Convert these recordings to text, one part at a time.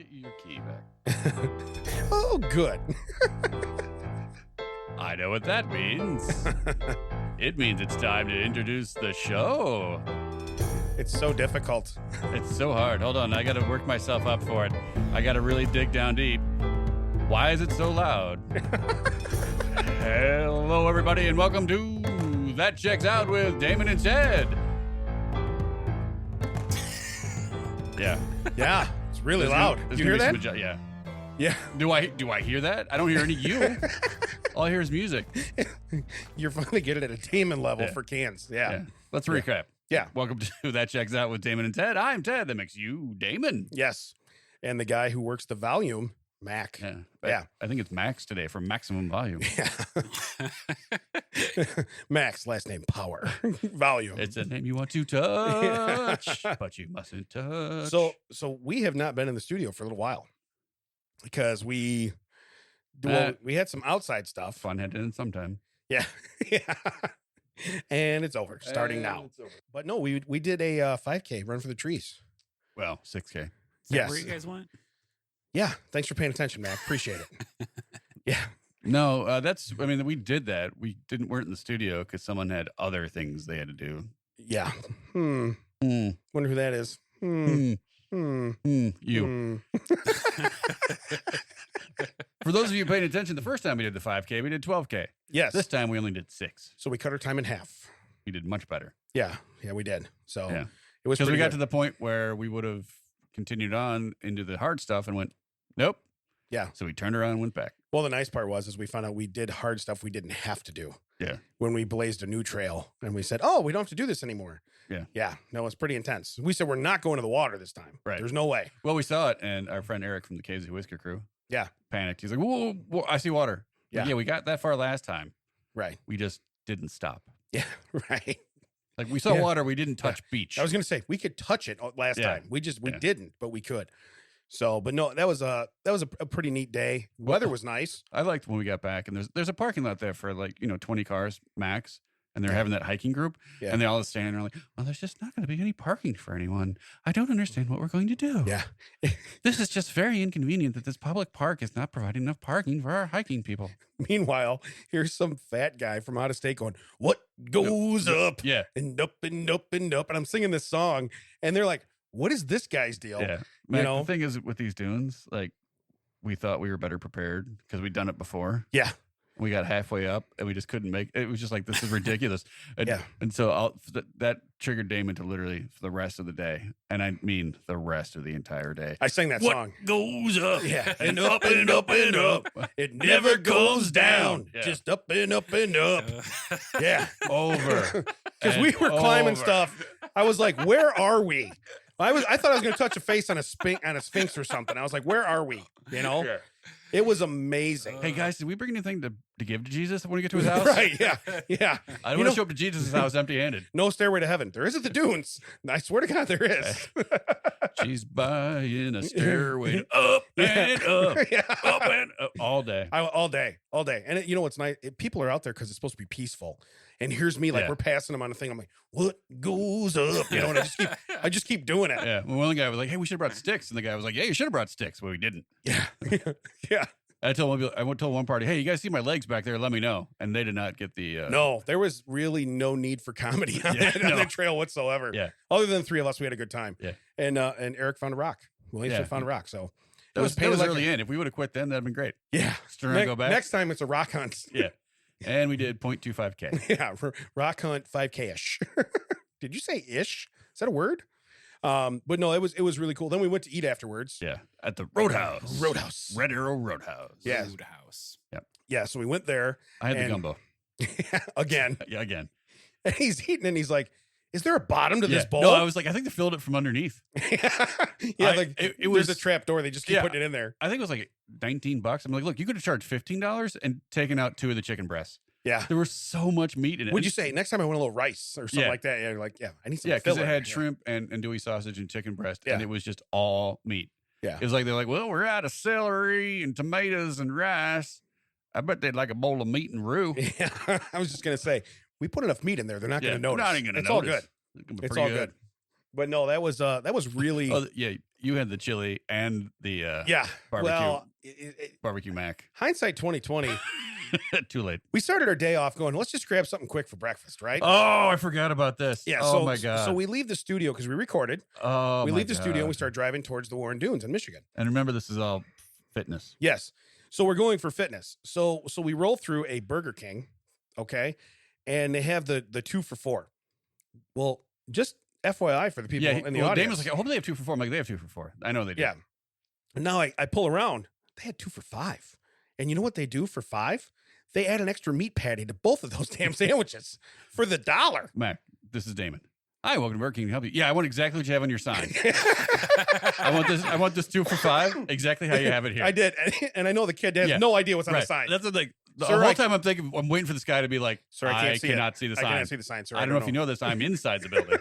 get you your key back. Oh, good. I know what that means. It means it's time to introduce the show. It's so difficult. It's so hard. Hold on, I got to work myself up for it. I got to really dig down deep. Why is it so loud? Hello, everybody, and welcome to That Checks Out with Damon and Ted. Yeah. Yeah, it's really loud. You hear that? Yeah. Yeah. Do I hear that? I don't hear any you. All I hear is music. You're finally getting at a Damon level Yeah. for cans. Yeah. Let's recap. Yeah. Welcome to That Checks Out with Damon and Ted. I'm Ted. That makes you Damon. Yes. And the guy who works the volume, Mac. Yeah. Yeah. I think it's Max today for maximum volume. Yeah. Max, last name Power. Volume. It's a name you want to touch, but you mustn't touch. So we have not been in the studio for a little while because we had some outside stuff. Fun headed in sometime. Yeah. Yeah. And it's over. Starting now. But no, we did a 5K run for the trees. Well, 6K. Is that Yes. where you guys went? Yeah. Thanks for paying attention, Mac. Appreciate it. Yeah. No, we did that. Weren't in the studio because someone had other things they had to do. Yeah. Hmm. Wonder who that is. You. For those of you paying attention, the first time we did the 5K, we did 12K. Yes. This time we only did 6. So we cut our time in half. We did much better. Yeah. Yeah, we did. So Yeah. it was Because we pretty got good. to the point where we would have continued on into the hard stuff and went, nope. Yeah. So we turned around and went back. Well, the nice part was we found out we did hard stuff we didn't have to do. Yeah. When we blazed a new trail and we said, oh, we don't have to do this anymore. Yeah. Yeah. No, it's pretty intense. We said we're not going to the water this time. Right. There's no way. Well, we saw it, and our friend Eric from the KZ Whisker crew Yeah. panicked. He's like, whoa, I see water. Yeah. Yeah, we got that far last time. Right. We just didn't stop. Yeah. Right. Like, we saw Yeah. water, we didn't touch beach. I was going to say we could touch it last Yeah. time. We Yeah. didn't, but we could. So, but no, that was a pretty neat day. Weather was nice. I liked when we got back, and there's a parking lot there for 20 cars max, and they're having that hiking group, Yeah. and they all standing there like, well, there's just not going to be any parking for anyone. I don't understand what we're going to do. Yeah. This is just very inconvenient that this public park is not providing enough parking for our hiking people. Meanwhile, here's some fat guy from out of state going, what goes up Yeah. and up and up and up. And I'm singing this song and they're like, what is this guy's deal? Yeah. Man, know? the thing is with these dunes, we thought we were better prepared because we'd done it before. Yeah. We got halfway up and we just couldn't make it. It was just like, this is ridiculous. And, Yeah. And so that triggered Damon to literally for the rest of the day. And I mean the rest of the entire day. I sang that song. Goes up. Yeah. And up and up and up. It never goes down. Yeah. Just up and up and up. Yeah. Over. Because we were climbing stuff. I was like, where are we? I thought I was going to touch a face on a sphinx or something. I was like, where are we? You know? Yeah. It was amazing. Hey guys, did we bring anything to give to Jesus when we get to his house? Right. Yeah. Yeah. I don't want to show up to Jesus' house empty-handed. No stairway to heaven. There is at the dunes. I swear to God, there is. She's buying a stairway up and up, Yeah. up and up all day. All day. And you know what's nice? People are out there because it's supposed to be peaceful. And here's me, like Yeah. we're passing them on a thing. I'm like, what goes up? You know, and I just keep doing it. Yeah. Well, one guy was like, "Hey, we should have brought sticks," and the guy was like, "Yeah, you should have brought sticks." Well, we didn't. Yeah. Yeah. I told one party, "Hey, you guys see my legs back there? Let me know." And they did not get the. No, there was really no need for comedy on, Yeah, on no. that trail whatsoever. Yeah. Other than three of us, we had a good time. Yeah. And Eric found a rock. Williamson Yeah. found a rock. So That was painted like early in. If we would have quit then, that'd been great. Yeah. Just turn around and go back. Next time it's a rock hunt. Yeah. And we did 0.25K. Yeah. Rock hunt 5K-ish. Did you say ish? Is that a word? But no, it was really cool. Then we went to eat afterwards. Yeah. At the Roadhouse. Roadhouse. Red Arrow Roadhouse. Yeah. Food house. Yeah. So we went there I had the And- gumbo. again. Yeah, again. And he's eating and he's like, is there a bottom to this bowl? No, I was like, I think they filled it from underneath. Yeah. Like it was there's a trap door. They just keep Yeah. putting it in there. I think it was like $19. I'm like, look, you could have charged $15 and taken out 2 of the chicken breasts. Yeah. There was so much meat in it. Would you say next time I want a little rice or something Yeah. like that? Yeah, you're like, yeah, I need some. Yeah, because it filler. had Yeah. shrimp and andouille sausage and chicken breast, Yeah. and it was just all meat. Yeah. It was like, they're like, well, we're out of celery and tomatoes and rice. I bet they'd like a bowl of meat and roux. Yeah. I was just gonna say, we put enough meat in there. They're not gonna notice. Not even gonna it's notice. all good. It's all good. But no, that was really Oh, yeah. You had the chili and the barbecue. Well, barbecue mac. hindsight 2020. Too late. We started our day off going, let's just grab something quick for breakfast, right? Oh, I forgot about this. Yeah. Oh So, my god. So we leave the studio because we recorded. Oh, We my leave the studio God. and we start driving towards the Warren Dunes in Michigan. And remember, this is all fitness. Yes. So we're going for fitness. So we roll through a Burger King, okay, and they have the 2 for $4. Well, just FYI for the people in the audience. Damon's like, I hope they have 2 for $4. I'm like, they have 2 for $4. I know they do. Yeah. And now I pull around. They had 2 for $5. And you know what they do for $5? They add an extra meat patty to both of those damn sandwiches for the $1. Mac, this is Damon. Hi, welcome to Burger King. Can I help you? Yeah, I want exactly what you have on your sign. I want this 2 for $5. Exactly how you have it here. I did. And I know the kid has no idea what's on the sign. That's the thing. The Sir, whole time I'm waiting for this guy to be like, Sir, I can't see it. cannot see the sign. I cannot see the sign, sir. I don't know if you know this. I'm inside the building.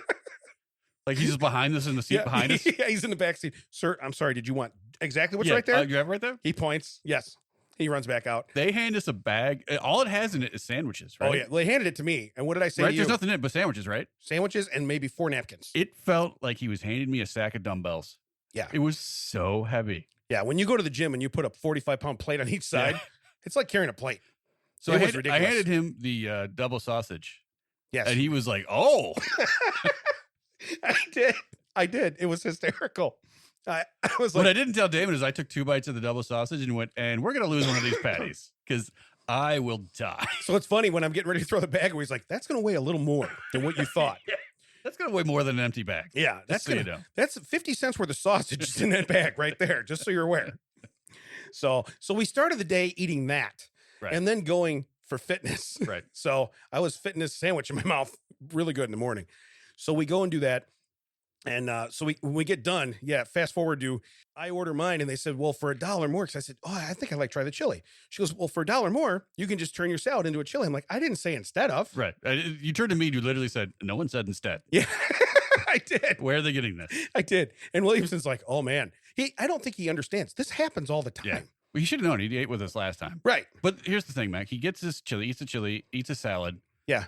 Like he's just behind us in the seat behind us. Yeah, he's in the back seat. Sir, I'm sorry. Did you want exactly what's right there? You have it right there? He points. Yes. He runs back out. They hand us a bag. All it has in it is sandwiches, right? Oh, yeah. Well, they handed it to me. And what did I say Right? to you? There's nothing in it but sandwiches, right? Sandwiches and maybe 4 napkins. It felt like he was handing me a sack of dumbbells. Yeah. It was so heavy. Yeah. When you go to the gym and you put a 45-pound plate on each side, it's like carrying a plate. So It I was ridiculous. handed him the double sausage. Yes. And he was like, oh. I did. It was hysterical. I was What like, I didn't tell Damon is I took 2 bites of the double sausage and went, and we're going to lose one of these patties because I will die. so it's funny when I'm getting ready to throw the bag away, he's like, that's going to weigh a little more than what you thought. That's going to weigh more than an empty bag. Yeah. Just so you know. That's 50 cents worth of sausage just in that bag right there, just so you're aware. So we started the day eating that Right. and then going for fitness. Right. So I was fitness sandwich in my mouth really good in the morning. So we go and do that. And so when we get done, fast forward to, I order mine and they said, well, for $1 more. Cause I said, oh, I think I'd like to try the chili. She goes, well, for $1 more, you can just turn your salad into a chili. I'm like, I didn't say instead of. Right. You turned to me, you literally said, no one said instead. Yeah, I did. Where are they getting this? I did. And Williamson's like, oh man, I don't think he understands. This happens all the time. Yeah. Well, you should have known. He ate with us last time. Right. But here's the thing, Mac. He gets his chili, eats the chili, eats a salad. Yeah.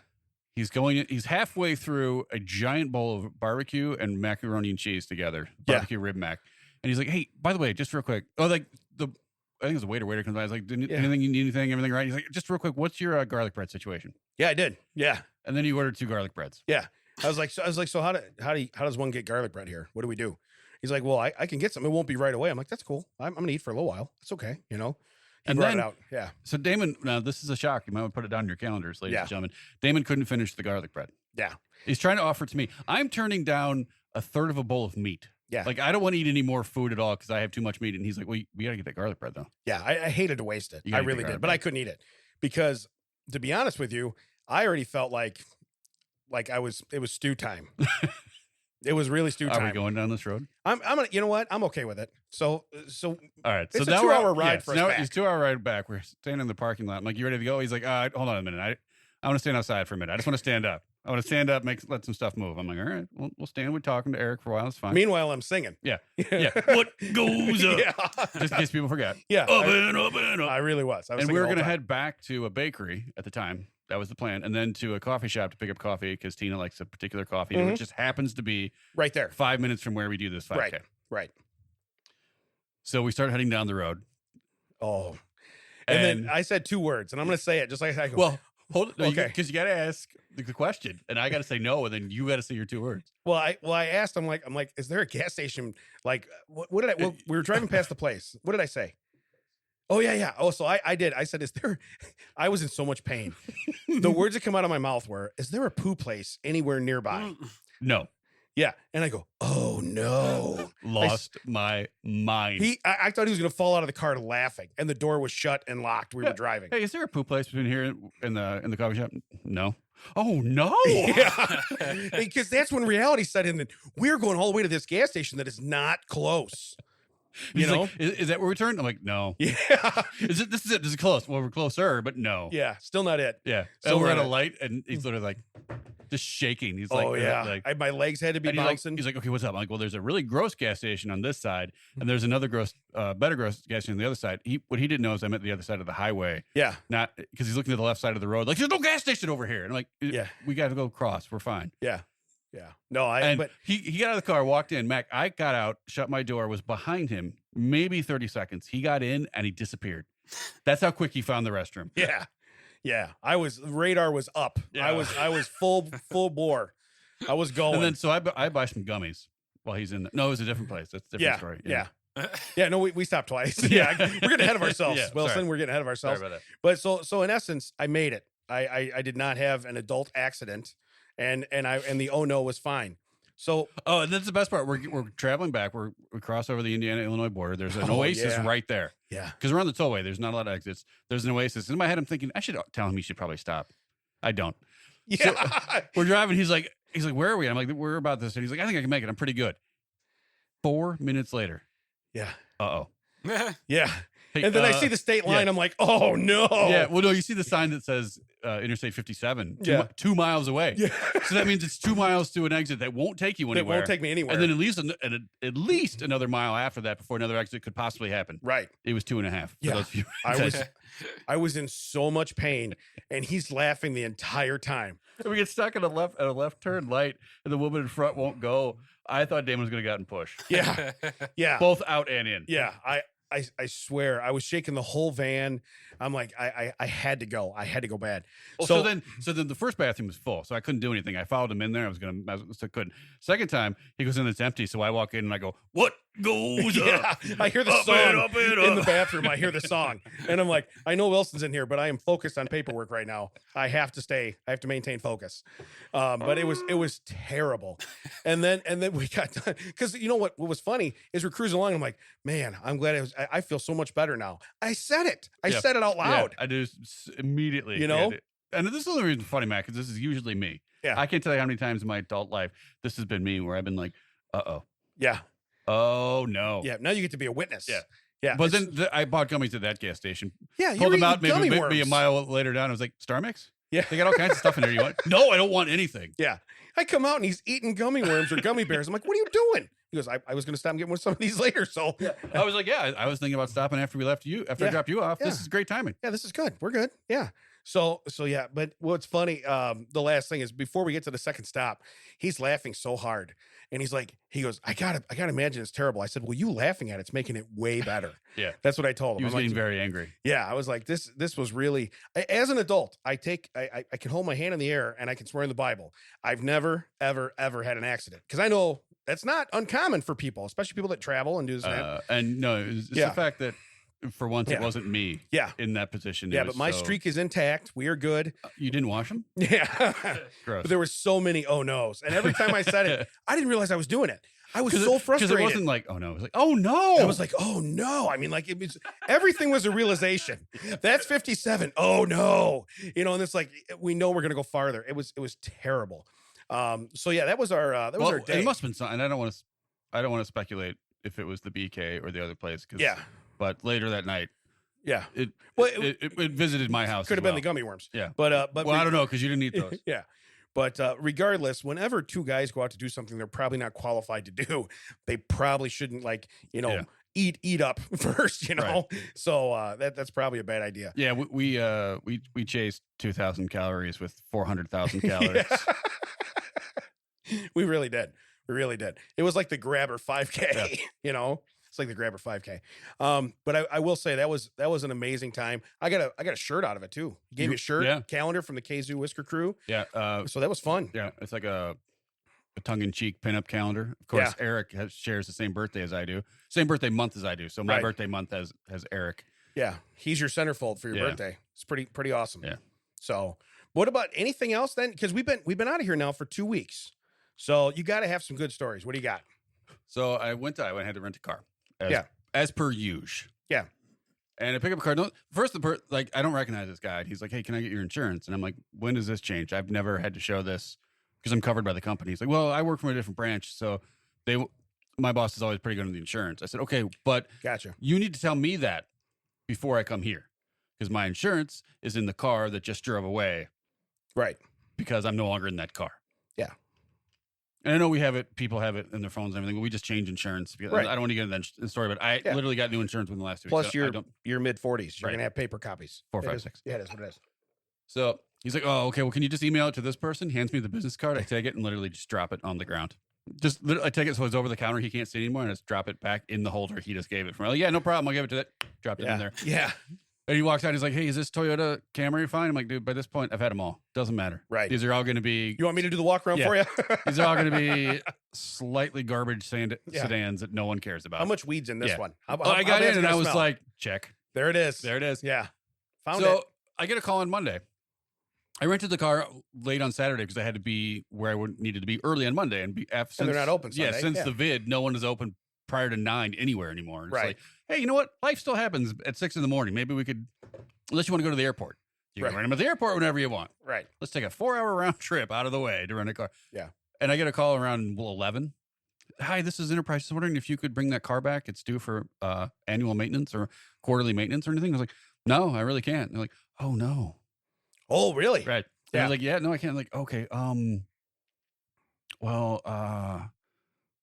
He's halfway through a giant bowl of barbecue and macaroni and cheese together. Barbecue rib mac. And he's like, hey, by the way, just real quick. Oh, like I think it's the waiter comes by. He's like, anything you need, everything right? He's like, just real quick, what's your garlic bread situation? Yeah, I did. Yeah. And then you ordered 2 garlic breads. Yeah. I was like, so how does one get garlic bread here? What do we do? He's like, well, I can get some. It won't be right away. I'm like, that's cool. I'm going to eat for a little while. It's okay. You know? He brought it out. Yeah. So Damon, now this is a shock. You might want to put it down in your calendars, ladies and gentlemen. Damon couldn't finish the garlic bread. Yeah. He's trying to offer it to me. I'm turning down a third of a bowl of meat. Yeah. Like, I don't want to eat any more food at all because I have too much meat. And he's like, well, we got to get that garlic bread, though. Yeah. I hated to waste it. I really did. But I couldn't eat it because, to be honest with you, I already felt like it was stew time. It was really stew time. Are we going down this road? I'm gonna. You know what? I'm okay with it. So all right. It's so a 2-hour ride for us back. It's 2-hour ride back. We're standing in the parking lot. I'm like, you ready to go? He's like, hold on a minute. I want to stand outside for a minute. I just want to stand up. I want to stand up, let some stuff move. I'm like, all right, we'll stand. We're talking to Eric for a while. It's fine. Meanwhile, I'm singing. Yeah. What goes up? Yeah. Just in case people forget. Yeah. Up and up and up. I really was. And we were going to head back to a bakery at the time. That was the plan. And then to a coffee shop to pick up coffee because Tina likes a particular coffee, which just happens to be right there, 5 minutes from where we do this 5K. Right. So we start heading down the road. Oh. And then I said 2 words, and I'm going to say it just like I go. Well, hold it. Okay. Because you got to ask the question, and I got to say no, and then you got to say your 2 words. Well, I asked. I'm like, is there a gas station? Like, what did I? Well, we were driving past the place. What did I say? Oh yeah. Oh, so I did. I said, is there? I was in so much pain. The words that come out of my mouth were, "Is there a poo place anywhere nearby?" No. Yeah, and I go, "Oh no!" Lost my mind. I thought he was going to fall out of the car laughing, and the door was shut and locked. We were driving. Hey, is there a poo place between here in the coffee shop? No. Oh no! Yeah, because that's when reality set in. That we're going all the way to this gas station that is not close. You know, like, is that where we turn? I'm like, no. Yeah. This is it. This is close. Well, we're closer, but no. Yeah, still not it. Yeah. So So we're at a light, and he's literally like, just shaking. He's like, oh yeah. My legs had to be bouncing. He's like, okay, what's up? I'm like, well, there's a really gross gas station on this side, and there's another better gross gas station on the other side. What he didn't know is I'm at the other side of the highway. Yeah. Not because he's looking to the left side of the road. Like, there's no gas station over here. And I'm like, yeah, we got to go across. We're fine. Yeah. Yeah. No, And he got out of the car, walked in. Mac, I got out, shut my door, was behind him, maybe 30 seconds. He got in and he disappeared. That's how quick he found the restroom. Yeah. Yeah. Radar was up. Yeah. I was full bore. I was going. And then so I buy some gummies while he's in there. No, it was a different place. That's a different story. Yeah. Yeah, no, we stopped twice. Yeah, we're getting ahead of ourselves, Wilson. Sorry. We're getting ahead of ourselves. Sorry about that. But so in essence, I made it. I did not have an adult accident, and the oh no was fine. So and that's the best part. We're traveling back. We cross over the Indiana-Illinois border. There's an oasis right there. Yeah, because we're on the tollway. There's not a lot of exits. There's an oasis. In my head, I'm thinking I should tell him he should probably stop. I don't. Yeah, so we're driving. He's like, where are we? I'm like, we're about this. And he's like, I think I can make it. I'm pretty good. 4 minutes later. Yeah. Uh-oh. Yeah. Hey, and then I see the state line. I'm like, oh no. Yeah. Well, no, you see the sign that says Interstate 57, 2 miles away. Yeah. So that means it's 2 miles to an exit that won't take you anywhere. It won't take me anywhere. And then at least another mile after that before another exit could possibly happen. Right. It was 2.5. Yeah. I was in so much pain, and he's laughing the entire time. We get stuck at a left turn light, and the woman in front won't go. I thought Damon was going to get out and push. Yeah. Yeah. Both out and in. Yeah. I swear I was shaking the whole van. I'm like, I had to go. I had to go bad. Well, so then the first bathroom was full, so I couldn't do anything. I followed him in there. I couldn't. Second time he goes in, it's empty. So I walk in and I go, "What goes up?" I hear the song in the bathroom. I hear the song, and I'm like, I know Wilson's in here, but I am focused on paperwork right now. I have to maintain focus. But it was terrible. And then we got done because you know what was funny is we're cruising along. I'm like, man, I'm glad I feel so much better now. I said it. I said it out loud. Yeah, I do immediately. You know, and this is the only reason funny, Matt, because this is usually me. Yeah, I can't tell you how many times in my adult life this has been me where I've been like, "Uh-oh." Yeah. Oh no. Yeah. Now you get to be a witness. Yeah. Yeah. But then I bought gummies at that gas station. Yeah. Pulled them out maybe a mile later down. I was like, Star Mix? Yeah. They got all kinds of stuff in there. You want? No, I don't want anything. Yeah. I come out and he's eating gummy worms or gummy bears. I'm like, what are you doing? He goes, I was going to stop and get some of these later. So I was like, I was thinking about stopping after we left you, after I dropped you off. This is great timing. Yeah, this is good. We're good. Yeah. So yeah, but what's funny, the last thing is before we get to the second stop, he's laughing so hard. And he goes, I gotta imagine it's terrible. I said, well, you laughing at it's making it way better. Yeah. That's what I told him. He was getting very angry. Yeah. I was like, this was really, as an adult, I can hold my hand in the air and I can swear in the Bible. I've never, ever, ever had an accident. Cause I know that's not uncommon for people, especially people that travel and do this. And no, it's the fact that for once it wasn't me in that position. Yeah, but my streak is intact. We are good. You didn't wash them? Yeah. Gross. But there were so many oh no's. And every time I said it, I didn't realize I was doing it. I was so frustrated. Because it wasn't like, oh no. It was like, oh no. I was like, oh no. I mean, like it was everything was a realization. That's 57. Oh no. You know, and it's like we know we're gonna go farther. It was terrible. So yeah, that was our day. It must have been something. And I don't want to speculate if it was the BK or the other place. But later that night, it visited my house. Could have been the gummy worms. Yeah, but I don't know because you didn't eat those. Yeah, but regardless, whenever two guys go out to do something they're probably not qualified to do, they probably shouldn't eat up first. Right. So that's probably a bad idea. Yeah, we chased 2,000 calories with 400,000 calories. We really did. It was like the Grabber 5K. Yeah. It's like the Grabber 5K. But I will say that was an amazing time. I got a shirt out of it too. He gave me a shirt, calendar from the Kazoo Whisker Crew. Yeah. So that was fun. Yeah. It's like a tongue-in-cheek pinup calendar. Of course, Eric shares the same birthday as I do. Same birthday month as I do. So my birthday month has Eric. Yeah. He's your centerfold for your birthday. It's pretty awesome. Yeah. So what about anything else then? Because we've been out of here now for 2 weeks. So you got to have some good stories. What do you got? So I had to rent a car. As per usual. Yeah. And I pick up a car. I don't recognize this guy. He's like, hey, can I get your insurance? And I'm like, when does this change? I've never had to show this because I'm covered by the company. He's like, well, I work from a different branch. So my boss is always pretty good on the insurance. I said, okay, but gotcha. You need to tell me that before I come here because my insurance is in the car that just drove away. Right. Because I'm no longer in that car. Yeah. And I know people have it in their phones and everything, but we just change insurance. Right. I don't want to get into that story, but I literally got new insurance within the last 2 weeks. Plus, you're mid-40s. You're going to have paper copies. 4, 5, 6. Yeah, that's what it is. So He's like, oh, okay. Well, can you just email it to this person? Hands me the business card. I take it and literally just drop it on the ground. I take it so it's over the counter. He can't see it anymore, and I just drop it back in the holder he just gave it from. Like, yeah, no problem. I'll give it to that. Dropped it in there. Yeah. And he walks out. He's like, hey, is this Toyota Camry fine? I'm like, dude, by this point, I've had them all. Doesn't matter. Right. These are all going to be. You want me to do the walk around for you? These are all going to be slightly garbage sedans that no one cares about. How much weed's in this one? I got in and I was like, check. There it is. There it is. Yeah. Found so it. I get a call on Monday. I rented the car late on Saturday because I had to be where I needed to be early on Monday. And they're not open Sunday. Since the vid, no one is open prior to 9 anywhere anymore. It's like, hey, you know what? Life still happens at 6 in the morning. Maybe we could, unless you want to go to the airport. You can rent them at the airport whenever you want. Right. Let's take a 4-hour round trip out of the way to rent a car. Yeah. And I get a call around 11. Hi, this is Enterprise. Just wondering if you could bring that car back. It's due for annual maintenance or quarterly maintenance or anything. I was like, no, I really can't. And they're like, oh, no. Oh, really? Right. Yeah. I was like, yeah, no, I can't. I'm like, okay. Well,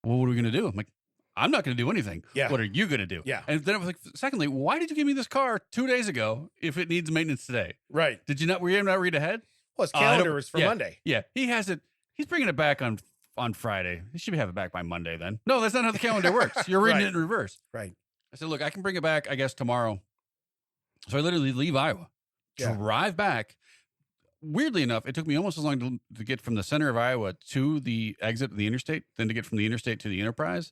what are we going to do? I'm like, I'm not going to do anything. Yeah. What are you going to do? Yeah. And then I was like, secondly, why did you give me this car 2 days ago if it needs maintenance today? Right. Were you not read ahead? Well, his calendar is for Monday. Yeah. He has it. He's bringing it back on Friday. He should have it back by Monday then. No, that's not how the calendar works. You're reading it in reverse. Right. I said, look, I can bring it back, I guess, tomorrow. So I literally leave Iowa, drive back. Weirdly enough, it took me almost as long to get from the center of Iowa to the exit of the interstate than to get from the interstate to the Enterprise,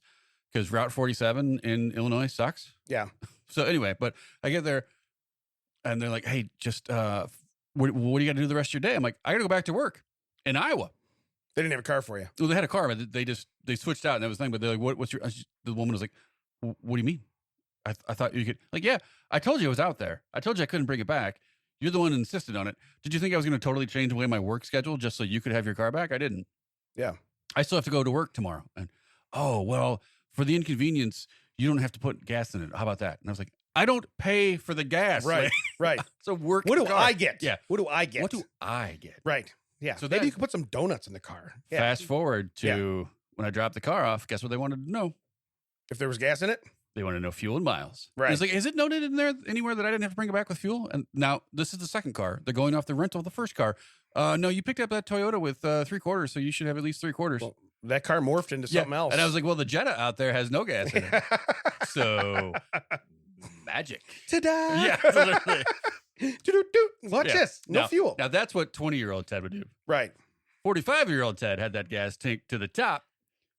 because Route 47 in Illinois sucks. Yeah. So anyway, but I get there and they're like, hey, just what do you got to do the rest of your day? I'm like, I got to go back to work in Iowa. They didn't have a car for you. Well, they had a car, but they switched out and that was the thing. But they're like, what's your, the woman was like, what do you mean? I thought you could, like, yeah, I told you it was out there. I told you I couldn't bring it back. You're the one who insisted on it. Did you think I was going to totally change away my work schedule just so you could have your car back? I didn't. Yeah. I still have to go to work tomorrow. And, oh, well, for the inconvenience, you don't have to put gas in it. How about that? And I was like, I don't pay for the gas. Right. Right. So work. What do I get? Yeah. What do I get? What do I get? Right. Yeah. So maybe you could put some donuts in the car. Yeah. Fast forward to when I dropped the car off, guess what they wanted to know? If there was gas in it? They want to know fuel and miles. Right. And it's like, is it noted in there anywhere that I didn't have to bring it back with fuel? And now this is the second car. They're going off the rental of the first car. No, you picked up that Toyota with 3/4, so you should have at least 3/4. Well, that car morphed into something else. And I was like, well, the Jetta out there has no gas in it. So magic. Ta-da! Yeah. Literally. Watch this. No fuel. Now that's what 20-year-old Ted would do. Right. 45-year-old Ted had that gas tank to the top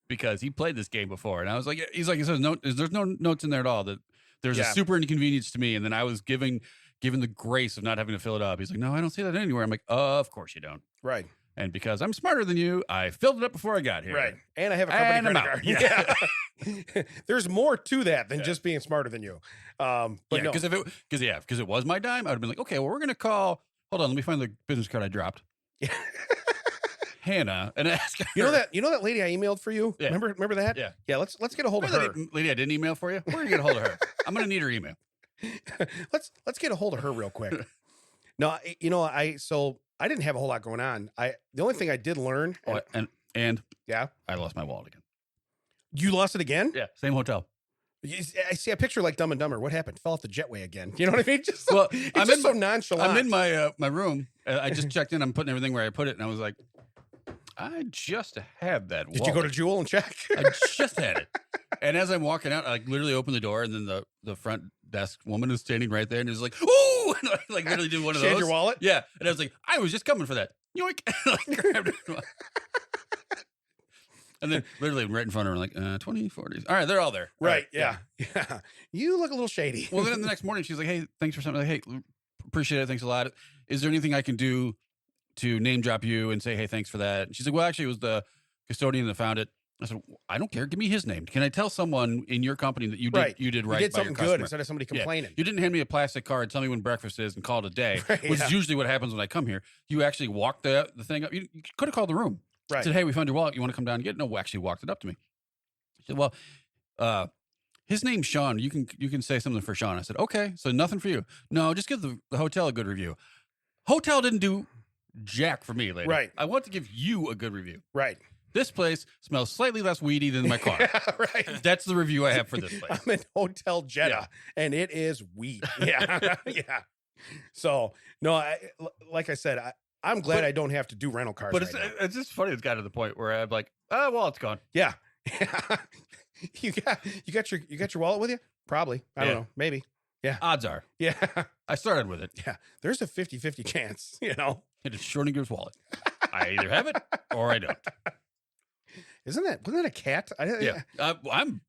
because he played this game before. And I was like, there's no notes in there at all that there's a super inconvenience to me. And then I was given the grace of not having to fill it up. He's like, no, I don't see that anywhere. I'm like, of course you don't. Right. And because I'm smarter than you, I filled it up before I got here. Right. And I have a company credit card. Yeah. There's more to that than just being smarter than you. But because because it was my dime, I would have been like, okay, well, we're going to call, hold on, let me find the business card I dropped. Yeah. Hannah, and ask her. You know that lady I emailed for you? Yeah. Remember that? Yeah. Yeah, let's get a hold of her. Lady I didn't email for you? Where are you get a hold of her? I'm going to need her email. Let's get a hold of her real quick. No, I didn't have a whole lot going on. The only thing I did learn and yeah, I lost my wallet again. You lost it again? Yeah, same hotel. I see a picture like Dumb and Dumber. What happened? Fell off the jetway again. You know what I mean? I'm just so nonchalant. I'm in my room. I just checked in. I'm putting everything where I put it, and I was like, I just had that. Did you go to Jewel and check? I just had it. And as I'm walking out, I literally open the door, and then the front desk woman is standing right there, and is like, "Ooh!" And I literally did one of those. She had your wallet? Yeah. And I was like, I was just coming for that. Yoink! Grabbed it. And then literally right in front of her, like 2040s. All right, they're all there. Right? Yeah. You look a little shady. Well, then the next morning, she's like, "Hey, thanks for something." Like, "Hey, appreciate it. Thanks a lot. Is there anything I can do to name drop you and say, hey, thanks for that?" And she's like, "Well, actually, it was the custodian that found it." I said, "I don't care. Give me his name. Can I tell someone in your company that you did right you did by something your customer? Good instead of somebody complaining? You didn't hand me a plastic card, tell me when breakfast is, and call it a day, which is usually what happens when I come here. You actually walked the thing up. You could have called the room. Right. Said, hey, we found your wallet. You want to come down and get it?" No, actually walked it up to me. She said, "Well, his name's Sean. You can say something for Sean." I said, "Okay, so nothing for you." "No, just give the hotel a good review." Hotel didn't do jack for me, lady. Right. I want to give you a good review. Right. This place smells slightly less weedy than my car. Yeah, right. That's the review I have for this place. I'm in Hotel Jetta, and it is weed. Yeah. Yeah. So, no, like I said, I'm glad I don't have to do rental cars. But right now. it's just funny. It's got to the point where I'm like, oh, well, it's gone. Yeah. you got your wallet with you? Probably. I don't know. Maybe. Yeah. Odds are. Yeah. I started with it. Yeah. There's a 50-50 chance, It is Schrodinger's wallet. I either have it or I don't. Wasn't that a cat? Yeah.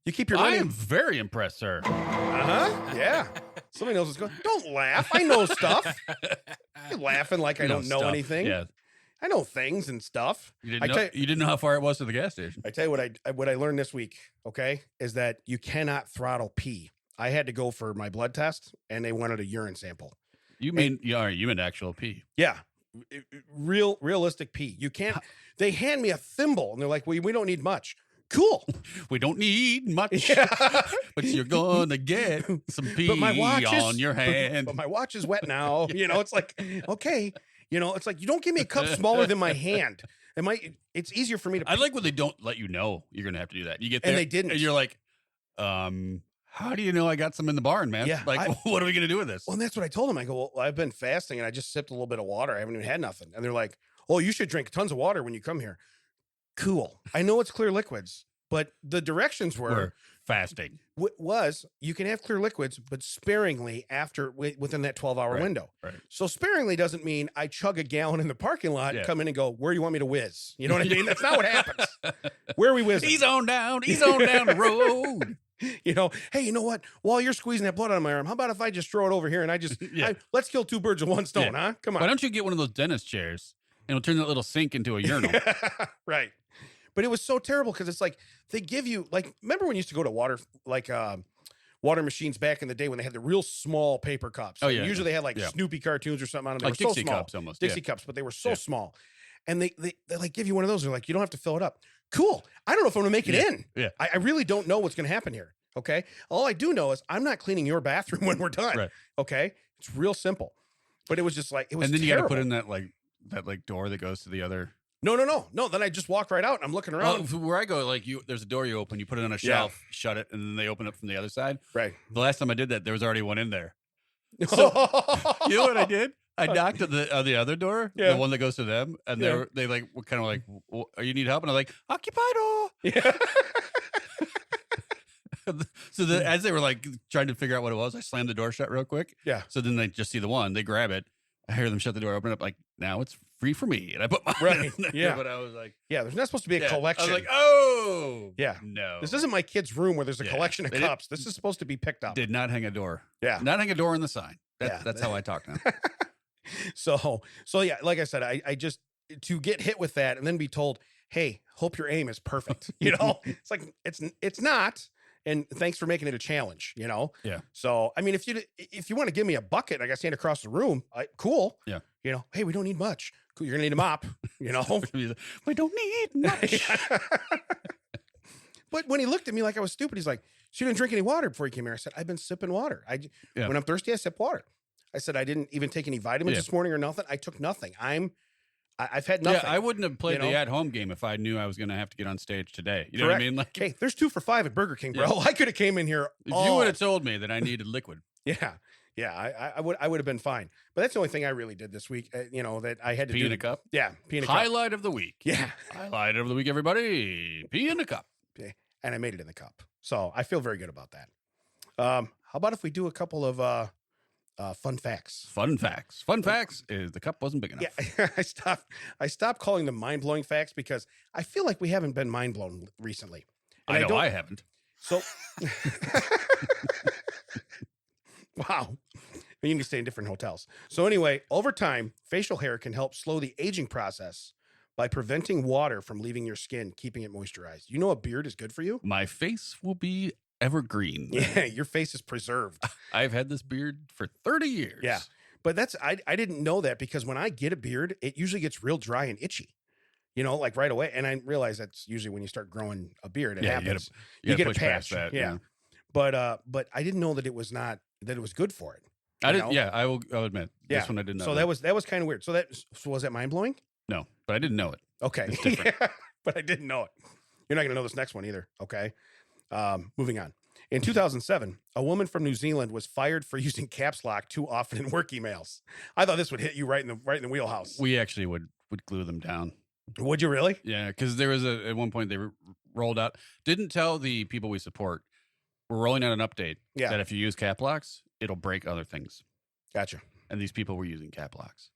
You keep your money. I am very impressed, sir. Yeah. Somebody knows what's going on. Don't laugh. I know stuff. You're laughing like I don't know anything. Yeah. I know things and stuff. You didn't know how far it was to the gas station. I tell you what I learned this week, okay, is that you cannot throttle pee. I had to go for my blood test, and they wanted a urine sample. You mean actual pee? Yeah. Realistic pee. You can't. They hand me a thimble, and they're like, well, we don't need much. Cool. We don't need much, Yeah. but you're going to get some pee on your hand. But my watch is wet now. It's like, okay. It's like, you don't give me a cup smaller than my hand. It's easier for me to. I like when they don't let you know you're going to have to do that. You get there, and they didn't. And you're like, how do you know I got some in the barn, man? Yeah, like, what are we going to do with this? Well, and that's what I told them. I go, well, I've been fasting and I just sipped a little bit of water. I haven't even had nothing. And they're like, oh, you should drink tons of water when you come here. Cool. I know it's clear liquids, but the directions were fasting. Was you can have clear liquids, but sparingly within that 12-hour window. Right. So sparingly doesn't mean I chug a gallon in the parking lot, come in and go, where do you want me to whiz? You know what I mean? That's not what happens. Where are we whizzing? He's on down the road. Hey, you know what? While you're squeezing that blood on my arm, how about if I just throw it over here and let's kill two birds with one stone, huh? Come on. Why don't you get one of those dentist chairs and it'll turn that little sink into a urinal? Right. But it was so terrible because it's like they give you remember when you used to go to water machines back in the day when they had the real small paper cups? Oh yeah. Usually they had Snoopy cartoons or something on them. They were Dixie so small. cups almost. Dixie cups, but they were so small. And they give you one of those. They're like, you don't have to fill it up. Cool. I don't know if I'm gonna make it in. Yeah. I really don't know what's gonna happen here. Okay. All I do know is I'm not cleaning your bathroom when we're done. Right. Okay. It's real simple. But it was just like it was. And then terrible. you got to put in that door that goes to the other. No. Then I just walk right out and I'm looking around. Where I go, there's a door you open, you put it on a shelf, shut it, and then they open it from the other side. Right. The last time I did that, there was already one in there. So, you know what I did? I knocked on the other door, the one that goes to them, and they were kind of like, well, you need help? And I'm like, occupied. Yeah. So as they were trying to figure out what it was, I slammed the door shut real quick. Yeah. So then they just see the one, they grab it. I hear them shut the door, open it up, now it's free for me. And I put mine in there. Yeah. But I was like, there's not supposed to be a collection. I was like, oh. Yeah. No. This isn't my kid's room where there's a collection of cups. This is supposed to be picked up. Did not hang a door. Yeah. Not hang a door in the sign. That's how I talk now. So yeah, like I said, I just, to get hit with that and then be told, hey, hope your aim is perfect. It's like, it's not. And thanks for making it a challenge, Yeah. So, I mean, if you want to give me a bucket, I got to stand across the room. Cool. Yeah. Hey, we don't need much. Cool. You're gonna need a mop. We don't need much. But when he looked at me like I was stupid, he's like, "So you didn't drink any water before you came here?" I said, "I've been sipping water. When I'm thirsty, I sip water." I said, "I didn't even take any vitamins this morning or nothing. I took nothing. I've had nothing." Yeah, I wouldn't have played the at-home game if I knew I was going to have to get on stage today. You know Correct. what I mean? Hey, there's 2 for $5 at Burger King, bro. I could have came in here. If you would have told me that I needed liquid. Yeah, I would have been fine. But that's the only thing I really did this week. That I had to pee do. in a cup. Yeah, pee in a cup. Highlight of the week. Yeah, highlight of the week, everybody. Pee in a cup. And I made it in the cup, so I feel very good about that. How about if we do a couple of fun facts? Fun facts is the cup wasn't big enough. Yeah, I stopped calling them mind-blowing facts because I feel like we haven't been mind-blown recently. And I haven't. So, wow. You need to stay in different hotels. So anyway, over time, facial hair can help slow the aging process by preventing water from leaving your skin, keeping it moisturized. You know a beard is good for you? My face will be evergreen. Yeah, your face is preserved. I've had this beard for 30 years. Yeah. But I didn't know that because when I get a beard, it usually gets real dry and itchy. Right away. And I realize that's usually when you start growing a beard. It happens. You get a push patch. past that. Yeah. But I didn't know that it was good for it. I didn't. Yeah, I'll admit. Yeah. This one I didn't know. So that was kind of weird. So was that mind blowing? No, but I didn't know it. Okay. It's different. Yeah, but I didn't know it. You're not going to know this next one either. Okay. Moving on. In 2007, a woman from New Zealand was fired for using caps lock too often in work emails. I thought this would hit you right in the wheelhouse. We actually would glue them down. Would you really? Yeah, because there was at one point they rolled out, didn't tell the people we support, we're rolling out an update that if you use cap locks, it'll break other things. Gotcha. And these people were using cap locks,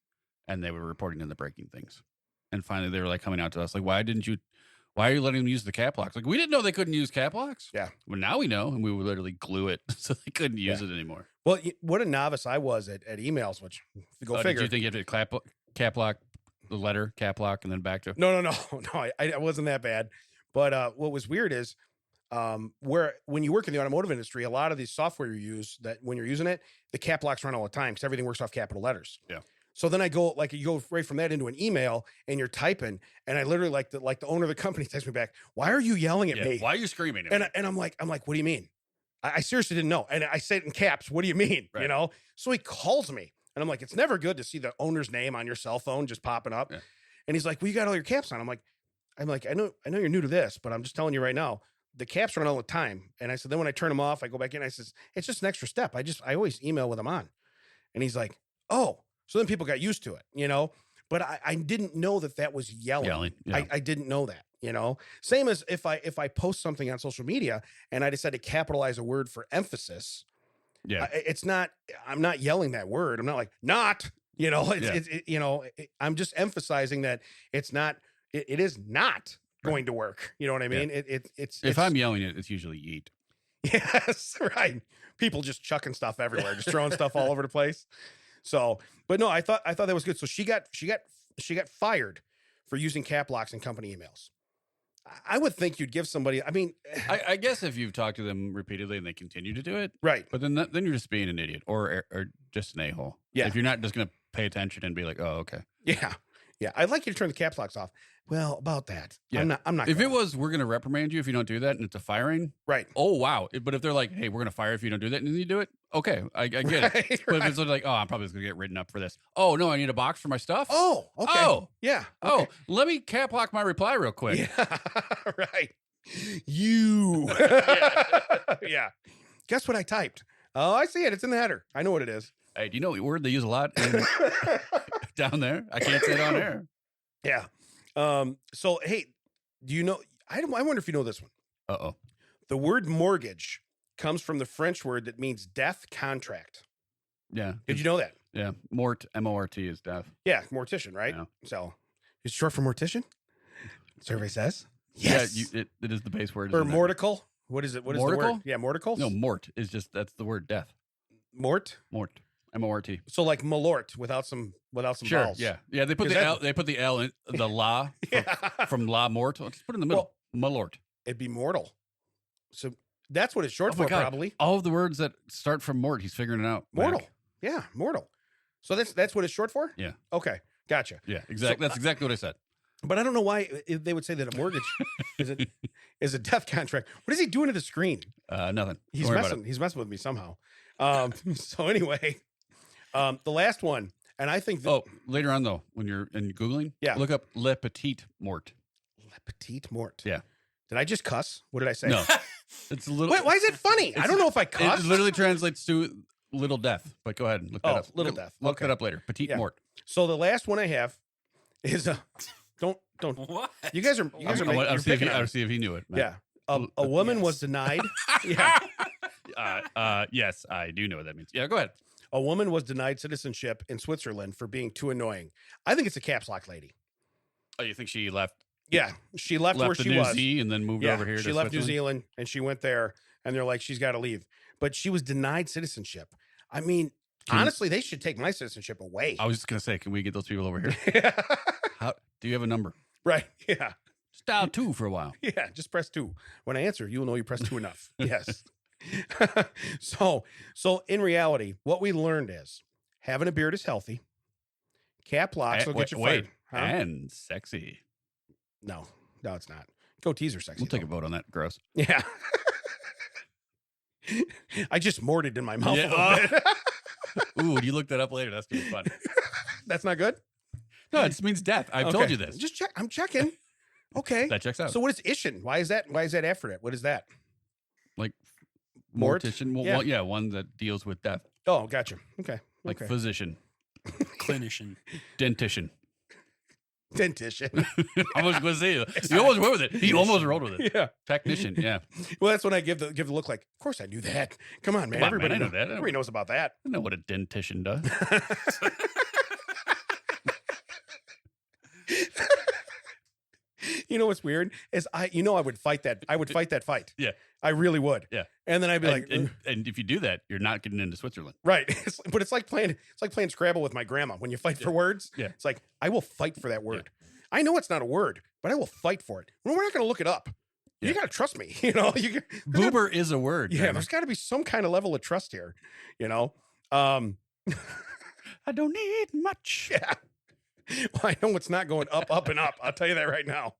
and they were reporting in the breaking things. And finally, they were like coming out to us like, why are you letting them use the cap locks? Like, we didn't know they couldn't use cap locks. Yeah. Well, now we know, and we would literally glue it so they couldn't use it anymore. Well, what a novice I was at emails, which if you go figure. Did you think you had to cap lock the letter, cap lock, and then back to? No. I wasn't that bad. But what was weird is when you work in the automotive industry, a lot of these software you use that when you're using it, the cap locks run all the time because everything works off capital letters. Yeah. So then you go right from that into an email and you're typing, and I literally like the owner of the company texts me back, "Why are you yelling at me? Why are you screaming at me?" me? And I'm like, what do you mean? I seriously didn't know. And I said it in caps, "What do you mean?" Right. You know? So he calls me and I'm like, it's never good to see the owner's name on your cell phone just popping up. Yeah. And he's like, well, you got all your caps on. I'm like, I know you're new to this, but I'm just telling you right now, the caps run all the time. And I said, then when I turn them off, I go back in, I says, it's just an extra step. I always email with them on. And he's like, oh. So then people got used to it, you know, but I didn't know that was yelling. Yeah. I didn't know that, you know, same as if I post something on social media and I decide to capitalize a word for emphasis. Yeah. I'm not yelling that word. I'm not like, not, you know, I'm just emphasizing that it is not going to work. You know what I mean? Yeah. If I'm yelling it, it's usually yeet. Yes. Right. People just chucking stuff everywhere, just throwing stuff all over the place. So, but no, I thought that was good. So she got fired for using cap locks in company emails. I would think you'd give somebody, I mean, I guess if you've talked to them repeatedly and they continue to do it. Right. But then you're just being an idiot or just an a-hole. Yeah. If you're not just going to pay attention and be like, oh, okay. Yeah. Yeah. I'd like you to turn the caps locks off. Well, about that. Yeah. I'm not. If it was, we're going to reprimand you if you don't do that and it's a firing. Right. Oh, wow. But if they're like, hey, we're going to fire if you don't do that and then you do it. Okay. I get it. But if it's like, oh, I'm probably going to get written up for this. Oh, no, I need a box for my stuff. Oh, okay. Oh, yeah. Okay. Oh, let me cap lock my reply real quick. Yeah. Right. You. Yeah. Guess what I typed? Oh, I see it. It's in the header. I know what it is. Hey, do you know what word they use a lot down there? I can't say it on air. Yeah. So, hey, do you know, I wonder if you know this one. Uh-oh. The word mortgage comes from the French word that means death contract. Yeah. Did you know that? Yeah. Mort, M-O-R-T is death. Yeah. Mortician, right? Yeah. So it's short for mortician? Survey says. Yes. Yeah, it is the base word. Or mortical. What is it? What is the word? Yeah. Mortical? No, mort is just, that's the word death. Mort? Mort. M-O-R-T. So like malort without some sure, vowels. Yeah. Yeah. They put the L in the la from la mort. Let's put it in the middle. Well, malort. It'd be mortal. So that's what it's short for, probably. All of the words that start from mort, he's figuring it out. Mortal. Back. Yeah, mortal. So that's what it's short for? Yeah. Okay. Gotcha. Yeah, exactly. So, that's exactly what I said. But I don't know why they would say that a mortgage is a death contract. What is he doing to the screen? Nothing. He's messing with me somehow. So anyway, the last one, and I think later on though, when you're Googling, look up Le Petit Mort. Le Petit Mort. Yeah. Did I just cuss? What did I say? No. It's a little. Wait, why is it funny? I don't know if I cussed. It literally translates to little death. But go ahead and look that up. Little death. Look that up later. Petit Mort. So the last one I have is don't. What? You guys are. I'll see if he knew it. Man. Yeah. A woman was denied. Yeah. Yes, I do know what that means. Yeah, go ahead. A woman was denied citizenship in Switzerland for being too annoying. I think it's a caps lock lady. Oh, you think she left? Yeah, she left where she was. And then moved over here. She left New Zealand and she went there, and they're like, she's got to leave. But she was denied citizenship. I mean, honestly, they should take my citizenship away. I was just gonna say, can we get those people over here? Do you have a number? Right. Yeah. Just dial 2 for a while. Yeah. Just press 2. When I answer, you'll know you pressed 2 enough. Yes. So in reality, what we learned is having a beard is healthy. Cap locks will get you fired. Huh? And sexy. No, it's not. Goatees are sexy. We'll take a vote on that. Gross. Yeah. I just morted in my mouth a little bit. Ooh, you look that up later. That's gonna be fun. That's not good? No, it just means death. I've told you this. Just check. I'm checking. Okay. That checks out. So what is Ishin? Why is that after it? What is that? Like Mort? Mortician. Well, Yeah. one that deals with death, Oh, gotcha. Okay. like okay. physician, Clinician. dentician. Dentician. I was going to say you almost went with it. He almost rolled with it. Yeah. Technician. Yeah. Well, that's when I give the look like, of course I knew that. Come on, man. Come on, Everybody man, I know that. Everybody knows about that. I know what a dentician does. You know what's weird is I would fight that. I would fight that fight. Yeah. I really would. Yeah. And then I'd be like, and if you do that, you're not getting into Switzerland. right. But it's like playing Scrabble with my grandma when you fight for words. Yeah. It's like, I will fight for that word. I know it's not a word, but I will fight for it. Well, we're not going to look it up. You Yeah. got to trust me. Boober is a word. Yeah. man. There's got to be some kind of level of trust here, I don't need much. Yeah. Well, I know it's not going up, and up. I'll tell you that right now.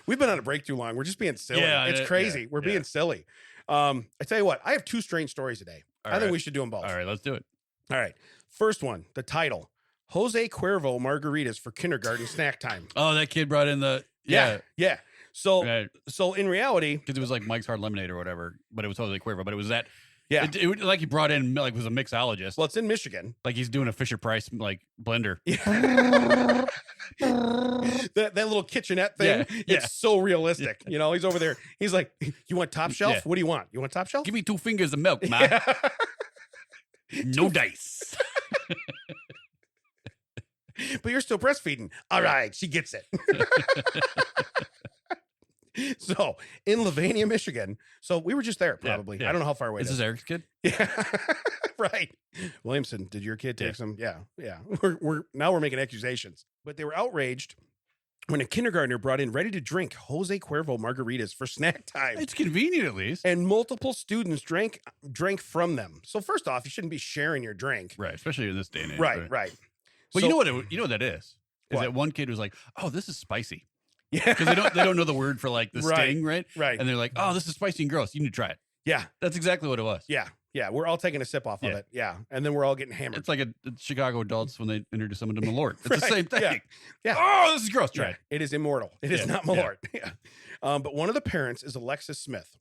We've been on a break too long. We're just being silly. Yeah, It's crazy. We're being silly. I tell you what, I have two strange stories today. All I think right. we should do them both. All right, let's do it. All right. First one, the title, Jose Cuervo margaritas for kindergarten snack time. Oh, that kid brought in the Yeah. So Right. so in reality, Because it was like Mike's Hard Lemonade or whatever, but it was Jose Cuervo. But it was that. yeah. It like he brought in like was a mixologist. Well, it's in Michigan. Like he's doing a Fisher Price like blender. Yeah. that little kitchenette thing, Yeah. it's so realistic. He's over there. He's like, you want top shelf? Yeah. What do you want? You want top shelf? Give me 2 fingers of milk, ma. Yeah. No dice. But you're still breastfeeding. All right, she gets it. So in Lavania, Michigan. So we were just there, probably. yeah. I don't know how far away Is it is. this Eric's kid? Yeah. Right. Williamson, did your kid take Yeah. some? Yeah. Yeah. We're making accusations. But they were outraged when a kindergartner brought in ready to drink Jose Cuervo margaritas for snack time. It's convenient at least. And multiple students drank from them. So first off, you shouldn't be sharing your drink. Right, especially in this day and age. Right. But So- you know what that is? Is What? that one kid was like, "Oh, this is spicy," Yeah. because they don't know the word for like the Right. sting, right? Right. And they're like, "Oh, this is spicy and gross. You need to try it." Yeah. That's exactly what it was. Yeah. Yeah. We're all taking a sip off of Yeah. it. Yeah. And then we're all getting hammered. It's like a Chicago adults when they introduce someone to Malort. It's the Right. same thing. Yeah. Yeah. Oh, this is gross. Try Yeah, it. it is immortal. It is Yeah, not yeah. Malort. Yeah. But one of the parents is Alexis Smith.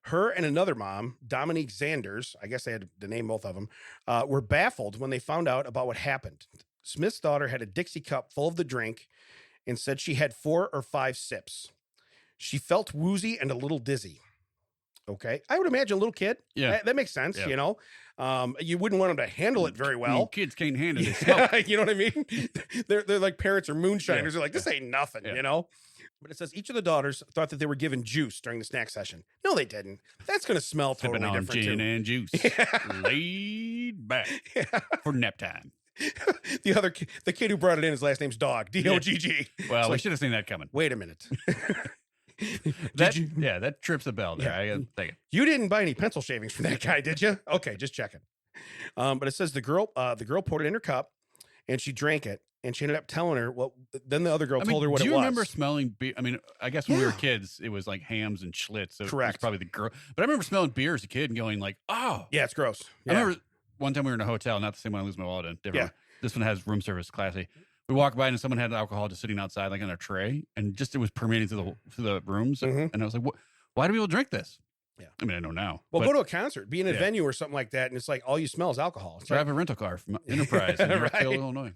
Her and another mom, Dominique Zanders, I guess they had to name both of them, were baffled when they found out about what happened. Smith's daughter had a Dixie cup full of the drink and said she had 4 or 5 sips. She felt woozy and a little dizzy. Okay. I would imagine a little kid. Yeah. That makes sense, Yeah. You wouldn't want them to handle it very I mean, well. kids can't handle it. Smoke. Yeah, you know what I mean? They're like parents or moonshiners. Yeah, They're like, this ain't nothing, yeah. But it says each of the daughters thought that they were given juice during the snack session. No, they didn't. That's going to smell Sipping totally on different gin too. and juice. Yeah. Laid back Yeah. for nap time. The kid who brought it in, his last name's Dog. D-O-G-G. Well, we like- should have seen that coming. Wait a minute. That trips a bell there. Yeah. I gotta take it. You didn't buy any pencil shavings from that guy, did you? Okay, just checking. But it says the girl poured it in her cup, and she drank it, and she ended up telling her. Well, then the other girl told her what do it you was. remember smelling beer? I mean, I guess when we were Yeah. kids, it was like hams and Schlitz. So it was Correct. probably the girl. But I remember smelling beer as a kid and going like, "Oh." Yeah, it's gross. I Yeah. remember one time we were in a hotel, not the same one I lose my wallet in. Different. Yeah. One. This one has room service, classy. We walked by and someone had alcohol just sitting outside, like on a tray, and just it was permeating through the rooms. Mhm. And I was like, why do people drink this?" Yeah. I mean, I know now. Well, but go to a concert, be in a Yeah. venue or something like that, and it's like all you smell is alcohol. It's drive a rental car from Enterprise in Rockville, Right. Illinois.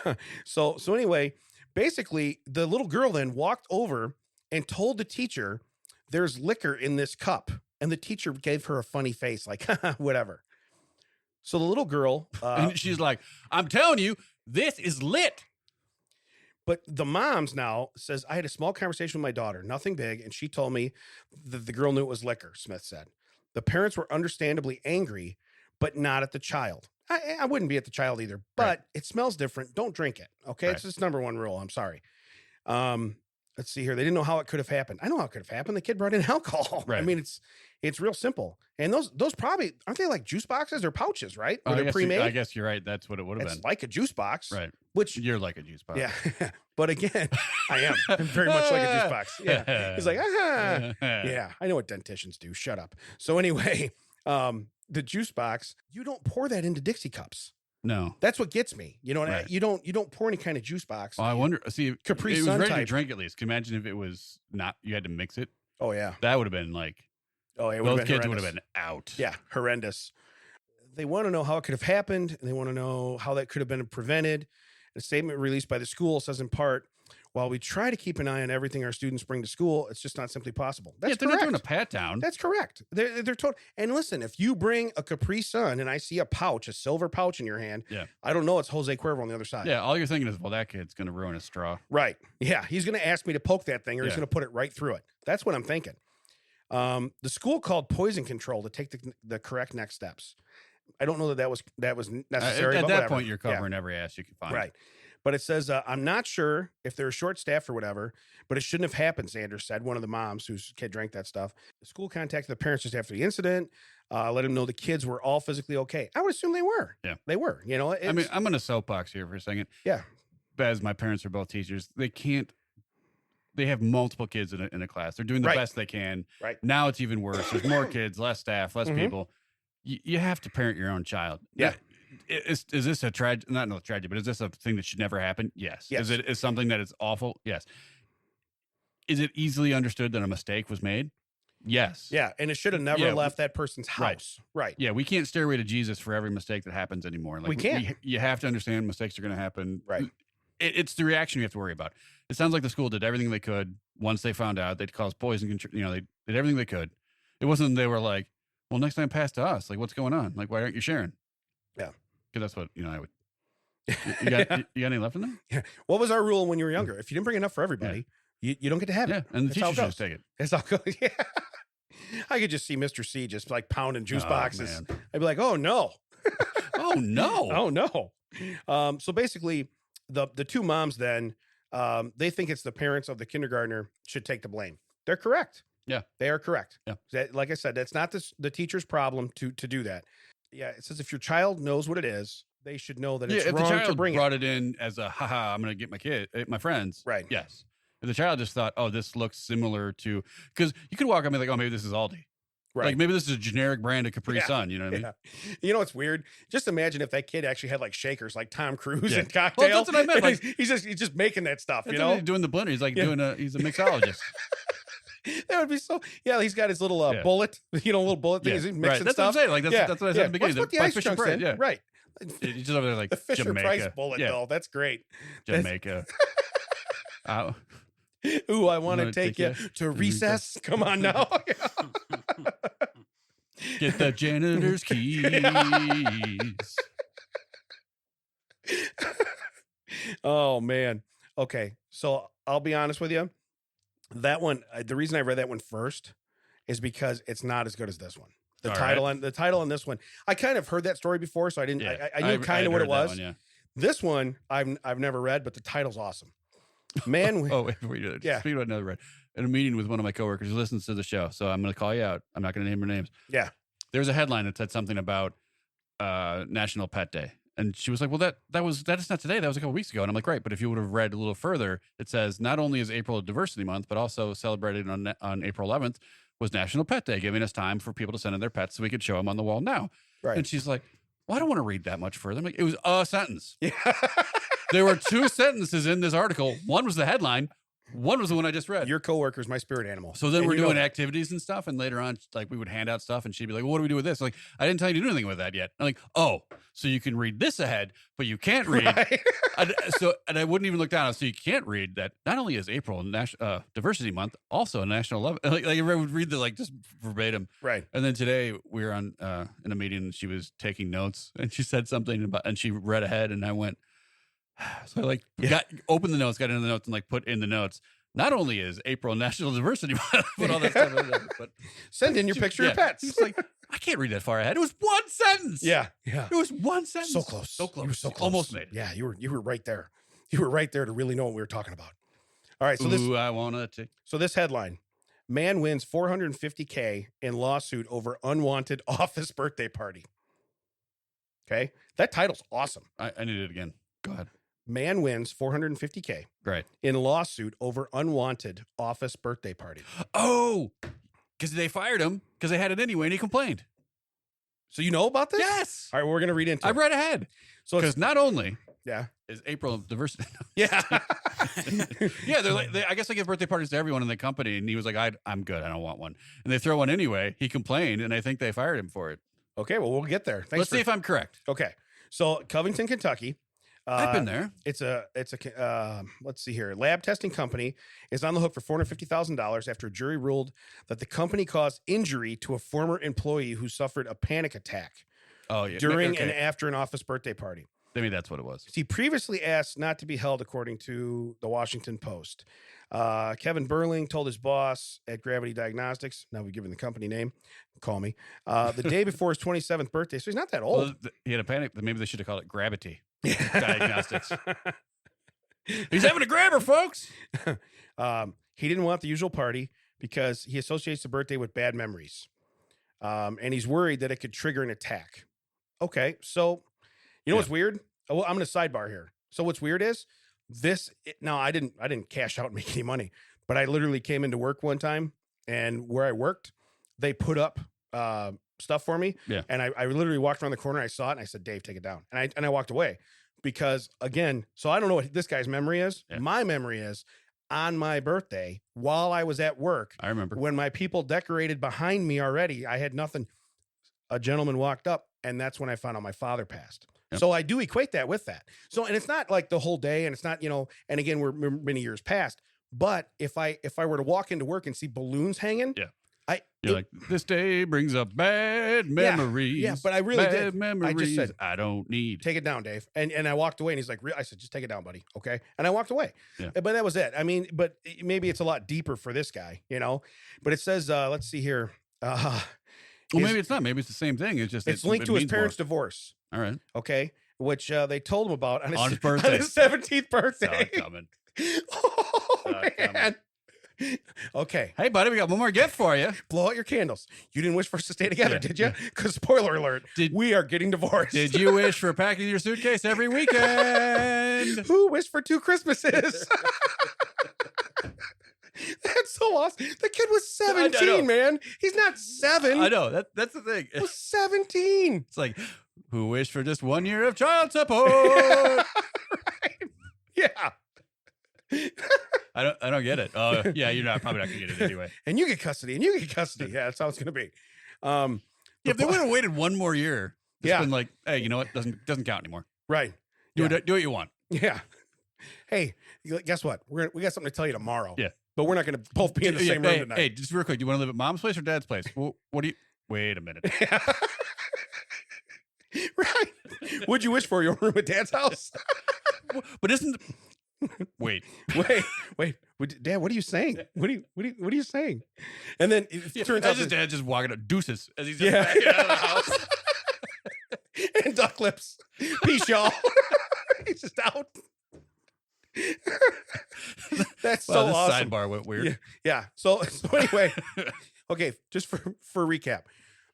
Right. So anyway, basically, the little girl then walked over and told the teacher, "There's liquor in this cup," and the teacher gave her a funny face, like whatever. So the little girl, And she's like, "I'm telling you, this is lit." but the mom's now says, "I had a small conversation with my daughter, nothing big, and she told me that the girl knew it was liquor." Smith said the parents were understandably angry, but not at the child. I wouldn't be at the child either, but Right. it smells different. Don't drink it. Okay. Right. It's just number one rule. I'm sorry. Let's see here. They didn't know how it could have happened. I know how it could have happened. The kid brought in alcohol. I Right. mean, it's real simple. And those probably aren't they like juice boxes or pouches, right? Or I they're guess pre-made. I guess you're right. That's what it would have It's been. like a juice box, Right. which You're like a juice box. yeah. But again, I am I'm very much like a juice box. Yeah. He's like, yeah, I know what denticians do. Shut up. So anyway, the juice box, you don't pour that into Dixie cups. No. That's what gets me. You know, Right. you don't pour any kind of juice box. Well, I wonder. See, Capri it was Sun ready type. to drink at least. Can you imagine if it was not? You had to mix it. Oh yeah. That would have been like. Oh, it those kids would have been out. Yeah, horrendous. They want to know how it could have happened, and they want to know how that could have been prevented. A statement released by the school says in part, while we try to keep an eye on everything our students bring to school, it's just not simply possible. That's they're correct. not doing a pat down. That's correct. They're told. And listen, if you bring a Capri Sun and I see a pouch, a silver pouch in your hand, I don't know it's Jose Cuervo on the other side. Yeah, all you're thinking is, well, that kid's going to ruin a straw. Right. Yeah, he's going to ask me to poke that thing, or he's going to put it right through it. That's what I'm thinking. The school called poison control to take the correct next steps. I don't know that was necessary. At but that whatever. point, you're covering every ass you can find. Right. But it says, I'm not sure if they're short staffed or whatever, but it shouldn't have happened, Sanders said, one of the moms whose kid drank that stuff. The school contacted the parents just after the incident, let them know the kids were all physically okay. I would assume they were. Yeah. They were. You know, I mean, I'm going to soapbox here for a second. Yeah. As my parents are both teachers, they have multiple kids in a class. They're doing the best they can. Right. Now it's even worse. There's more kids, less staff, less people. You have to parent your own child. Yeah. Is this a tragedy? Not a tragedy, but is this a thing that should never happen? Yes. Is it something that is awful? Yes. Is it easily understood that a mistake was made? Yes. Yeah. And it should have never left that person's house. Right. Yeah. We can't stairway to Jesus for every mistake that happens anymore. Like, we can't. You have to understand mistakes are going to happen. Right. It's the reaction you have to worry about. It sounds like the school did everything they could. Once they found out they'd caused poison control, they did everything they could. It wasn't they were like, well, next time pass to us. Like, what's going on? Like, why aren't you sharing? Yeah. Because that's what, I would. You got any left in there? Yeah. What was our rule when you were younger? If you didn't bring enough for everybody, you don't get to have it. Yeah. And the teacher should just take it. That's how it goes. Yeah. I could just see Mr. C just like pounding juice boxes. Man. I'd be like, oh no. Oh no. Oh no. So basically the two moms then, they think it's the parents of the kindergartner should take the blame. They're correct. Yeah. They are correct. Yeah. Like I said, that's not the teacher's problem to do that. Yeah. It says if your child knows what it is, they should know that it's if wrong the child to bring brought it in as a haha, I'm going to get my friends. Right. Yes. If the child just thought, oh, this looks similar to, because you could walk up and be like, oh, maybe this is Aldi. Right. Like maybe this is a generic brand of Capri Sun. You know what I mean? You know what's weird? Just imagine if that kid actually had like shakers, like Tom Cruise and cocktail. Well, that's what I meant. Like, he's just making that stuff. That's You know, he's doing the blender. He's like he's a mixologist. That would be so. Yeah, he's got his little bullet. Little bullet thing. He's mixing right. That's stuff. what I'm saying. Like that's what I said at the beginning. Let's put the ice chunks in. Yeah. Right. He's just over there like the Fisher Jamaica. Price bullet though. That's great. Jamaica. Ooh, I want to take you to recess. Come on now. Get the janitor's keys. Oh man. Okay. So I'll be honest with you. That one, the reason I read that one first is because it's not as good as this one. The title on this one, I kind of heard that story before, so I didn't. Yeah, I knew kind of what it was. One, This one, I've never read, but the title's awesome. Man, oh wait, before you do it, yeah. Speaking of another read, in a meeting with one of my coworkers who listens to the show, so I'm going to call you out. I'm not going to name her names. Yeah, there was a headline that said something about National Pet Day, and she was like, "Well, that is not today. That was a couple weeks ago." And I'm like, "Right, but if you would have read a little further, it says not only is April Diversity Month, but also celebrated on April 11th was National Pet Day, giving us time for people to send in their pets so we could show them on the wall now." Right. And she's like, "Well, I don't want to read that much further." I'm like, "It was a sentence." Yeah. There were two sentences in this article. One was the headline. One was the one I just read. Your coworker's my spirit animal. So then we're doing activities and stuff. And later on, like we would hand out stuff and she'd be like, well, what do we do with this? Like, I didn't tell you to do anything with that yet. I'm like, oh, so you can read this ahead, but you can't read. Right. And I wouldn't even look down. So you can't read that. Not only is April Diversity Month, also a national love. Like I would read the just verbatim. Right. And then today we were on in a meeting and she was taking notes and she said something about, and she read ahead and I went, so I opened the notes, got into the notes and put in the notes. Not only is April National Diversity Month, put all that stuff in there, but send in your picture of pets. It's like, I can't read that far ahead. It was one sentence. Yeah. It was one sentence. So close. You were so close. Almost made it. Yeah, you were right there. You were right there to really know what we were talking about. All right. So I wanna take. So this headline: man wins $450K in lawsuit over unwanted office birthday party. Okay, that title's awesome. I need it again. Go ahead. Man wins $450K right in lawsuit over unwanted office birthday party. Oh, because they fired him because they had it anyway and he complained. So you know about this? Yes. All right, we're going to read into it. I read ahead. So Because not only yeah. is April diversity. Yeah. Yeah, they're like, I guess they give birthday parties to everyone in the company, and he was like, I'm good. I don't want one. And they throw one anyway. He complained, and I think they fired him for it. Okay, well, we'll get there. Let's see if I'm correct. Okay, so Covington, Kentucky. I've been there. It's a let's see here. Lab testing company is on the hook for $450,000 after a jury ruled that the company caused injury to a former employee who suffered a panic attack during and after an office birthday party. Maybe that's what it was. He previously asked not to be held, according to the Washington Post. Kevin Burling told his boss at Gravity Diagnostics, now we've given the company name, call me, the day before his 27th birthday. So he's not that old. Well, he had a panic. Maybe they should have called it Gravity Diagnostics. He's having a grabber, folks. He didn't want the usual party because he associates the birthday with bad memories. And he's worried that it could trigger an attack. Okay, so you know what's weird? Oh, I'm going to sidebar here. So what's weird is now I didn't cash out and make any money, but I literally came into work one time, and where I worked, they put up stuff for me. Yeah. And I literally walked around the corner. I saw it and I said, Dave, take it down. And I walked away because, again, so I don't know what this guy's memory is. Yeah. My memory is on my birthday while I was at work. I remember when my people decorated behind me already. I had nothing. A gentleman walked up, and that's when I found out my father passed. Yep. So I do equate that with that. So, and it's not like the whole day, and it's not, and again, we're many years past, but if I were to walk into work and see balloons hanging, you're like, this day brings up bad memories. Yeah, but I really did. Memories I just said, I don't need. Take it down, Dave. And I walked away, and he's like, I said, just take it down, buddy. Okay. And I walked away. Yeah. But that was it. I mean, but maybe it's a lot deeper for this guy, but it says, let's see here. Well, maybe it's not. Maybe it's the same thing. It's just it's linked to his parents' divorce. All right. Okay. Which they told him about on his birthday. On his 17th birthday. Saw it coming. Oh, man. Okay. Hey, buddy, we got one more gift for you. Blow out your candles. You didn't wish for us to stay together, did you? Because spoiler alert, we are getting divorced. Did you wish for packing your suitcase every weekend? Who wished for 2 Christmases? That's so awesome. The kid was 17, man. He's not 7. I know. That's the thing. He was 17. It's like, who wished for just 1 year of child support? Right. Yeah. I don't get it. Oh, yeah, you're probably not gonna get it anyway. And you get custody, Yeah, that's how it's gonna be. If they would have waited 1 more year, been like, hey, you know what? Doesn't count anymore. Right. Do what you want. Yeah. Hey, guess what? We got something to tell you tomorrow. Yeah. But we're not going to both be in the same room tonight. Hey, just real quick. Do you want to live at mom's place or dad's place? Well, what do you... Wait a minute. Right. Would you wish for your room at dad's house? But isn't... Wait. Dad, what are you saying? What are you saying? And then it turns out his dad just walking up deuces as he's just backing out of the house. And duck lips. Peace, y'all. He's just out. That's so awesome. Sidebar went weird. Yeah. So anyway, okay, just for recap.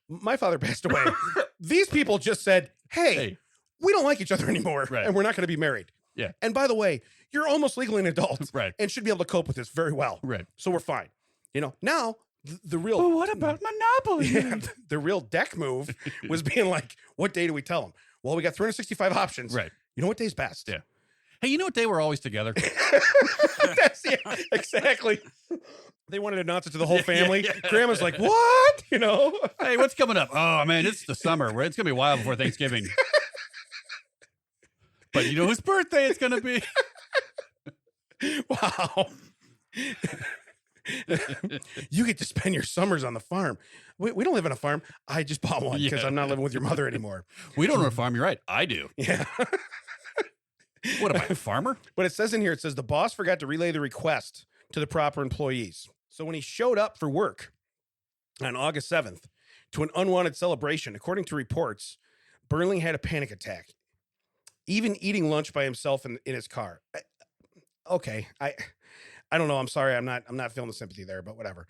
My father passed away. These people just said, hey, we don't like each other anymore, and we're not going to be married. Yeah. And by the way, you're almost legally an adult, right, and should be able to cope with this very well. Right. So we're fine. Now the real... Well, what about Monopoly? Yeah, the real deck move was being like, what day do we tell them? Well, we got 365 options. Right. You know what day's best? Yeah. Hey, you know what day we're always together? Exactly. They wanted to announce it to the whole family. Yeah. Grandma's like, what? Hey, what's coming up? Oh, man, it's the summer. It's going to be a while before Thanksgiving. But you know whose birthday it's going to be? Wow. You get to spend your summers on the farm. We don't live on a farm. I just bought one because I'm not living with your mother anymore. We don't own a farm. You're right. I do. Yeah. What am I, a farmer? But it says in here, the boss forgot to relay the request to the proper employees. So when he showed up for work on August 7th to an unwanted celebration, according to reports, Burling had a panic attack, even eating lunch by himself in his car. Okay. I don't know. I'm sorry. I'm not feeling the sympathy there, but whatever.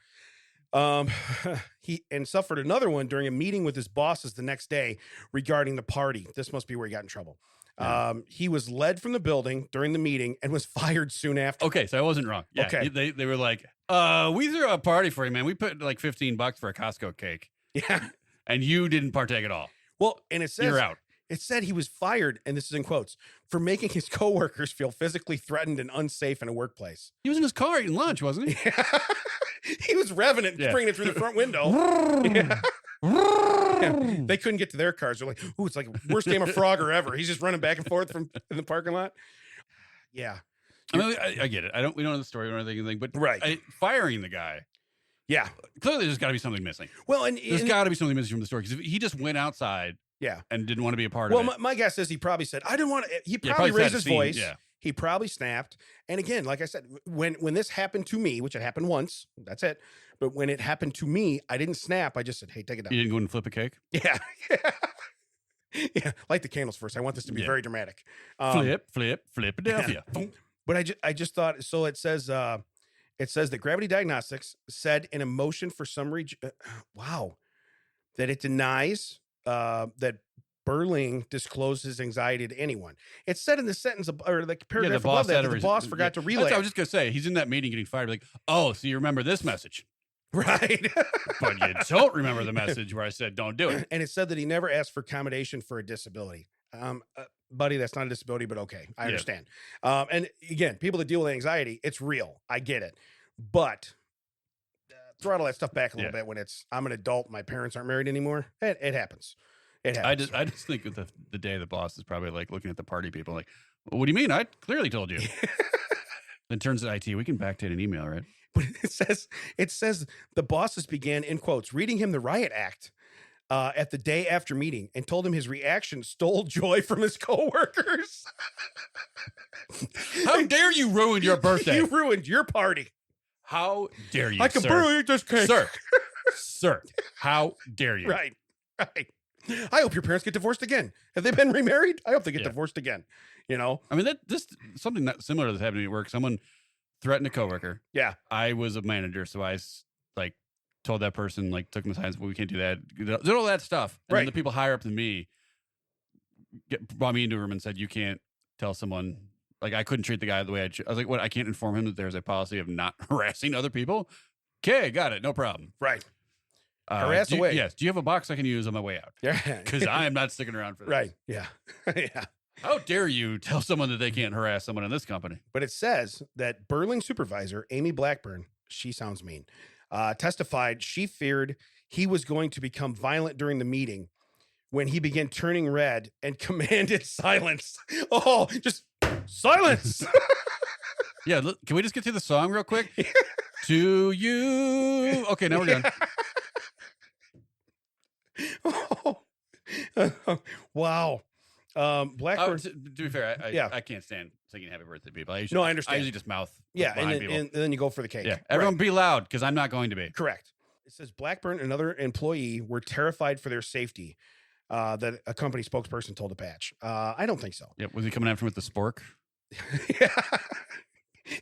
He suffered another one during a meeting with his bosses the next day regarding the party. This must be where he got in trouble. Yeah. He was led from the building during the meeting and was fired soon after. Okay, so I wasn't wrong. Yeah, okay. They were like, we threw a party for you, man. We put like $15 for a Costco cake. Yeah. And you didn't partake at all. Well, and it says you're out. It said he was fired, and this is in quotes, for making his coworkers feel physically threatened and unsafe in a workplace. He was in his car eating lunch, wasn't he? He was revving it, bringing it through the front window. They couldn't get to their cars. They're like, "Ooh, it's like worst game of Frogger ever." He's just running back and forth from in the parking lot. Yeah, I mean, I get it. We don't know the story or anything, but firing the guy. Yeah, clearly there's got to be something missing. Well, and there's got to be something missing from the story because if he just went outside, and didn't want to be a part of it. Well, my guess is he probably said, "I didn't want to." He probably raised his voice. Yeah. He probably snapped. And again, like I said, when this happened to me, which it happened once, that's it. But when it happened to me, I didn't snap. I just said, "Hey, take it down." You didn't go and flip a cake? Yeah. Yeah. Light the candles first. I want this to be very dramatic. Philadelphia. But I just thought, so it says that Gravity Diagnostics said in a motion for summary, that it denies that Burling disclosed his anxiety to anyone. It said in the sentence or the paragraph above that the boss forgot to relay. That's what I was just gonna say. He's in that meeting getting fired. Like, oh, so you remember this message, right? But you don't remember the message where I said don't do it. And it said that he never asked for accommodation for a disability. Buddy, that's not a disability, but okay, I understand. And again, people that deal with anxiety, it's real. I get it, but throttle that stuff back a little bit when it's I'm an adult, my parents aren't married anymore. It happens. It happens. I just think of the day the boss is probably like looking at the party people like, well, what do you mean? I clearly told you. Then turns to IT. We can backdate an email, right? But it says the bosses began, in quotes, reading him the riot act at the day after meeting and told him his reaction stole joy from his coworkers. How dare you ruin your birthday? You ruined your party. How dare you, I can barely eat this cake. Sir, how dare you? Right. I hope your parents get divorced again. Have they been remarried? I hope they get divorced again. You know? I mean, something not similar to this happened at work. Someone threatened a coworker. Yeah. I was a manager, so I told that person, took them aside, well, we can't do that. Did all that stuff. And then the people higher up than me brought me into a room and said, you can't tell someone, I couldn't treat the guy the way I was like, what? I can't inform him that there's a policy of not harassing other people? Okay, got it. No problem. Right. Harass away. Yes. Do you have a box I can use on my way out? Yeah. Because I am not sticking around for this. Right. Yeah. Yeah. How dare you tell someone that they can't harass someone in this company? But it says that Burling supervisor, Amy Blackburn, she sounds mean, testified she feared he was going to become violent during the meeting when he began turning red and commanded silence. Oh, just silence. Yeah. Look, can we just get to the song real quick? To you. Okay, now we're done. Wow. Blackburn. To be fair, I can't stand singing happy birthday people. I understand. I usually just mouth. And then you go for the cake. Yeah, everyone be loud because I'm not going to be. Correct. It says Blackburn and another employee were terrified for their safety. That a company spokesperson told a Patch. I don't think so. Yeah, was he coming after him with the spork? Yeah.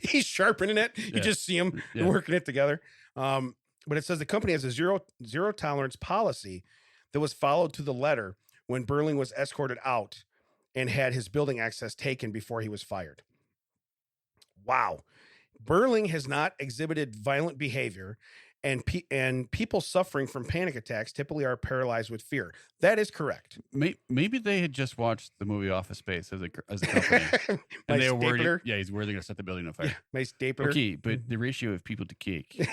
He's sharpening it. You just see him working it together. But it says the company has a zero tolerance policy that was followed to the letter when Burling was escorted out and had his building access taken before he was fired. Wow. Burling has not exhibited violent behavior, and people suffering from panic attacks typically are paralyzed with fear. That is correct. Maybe they had just watched the movie Office Space as a company. And they were worried. Yeah, he's worried they're going to set the building on fire. Yeah, my stapler. Okay, but the ratio of people to cake.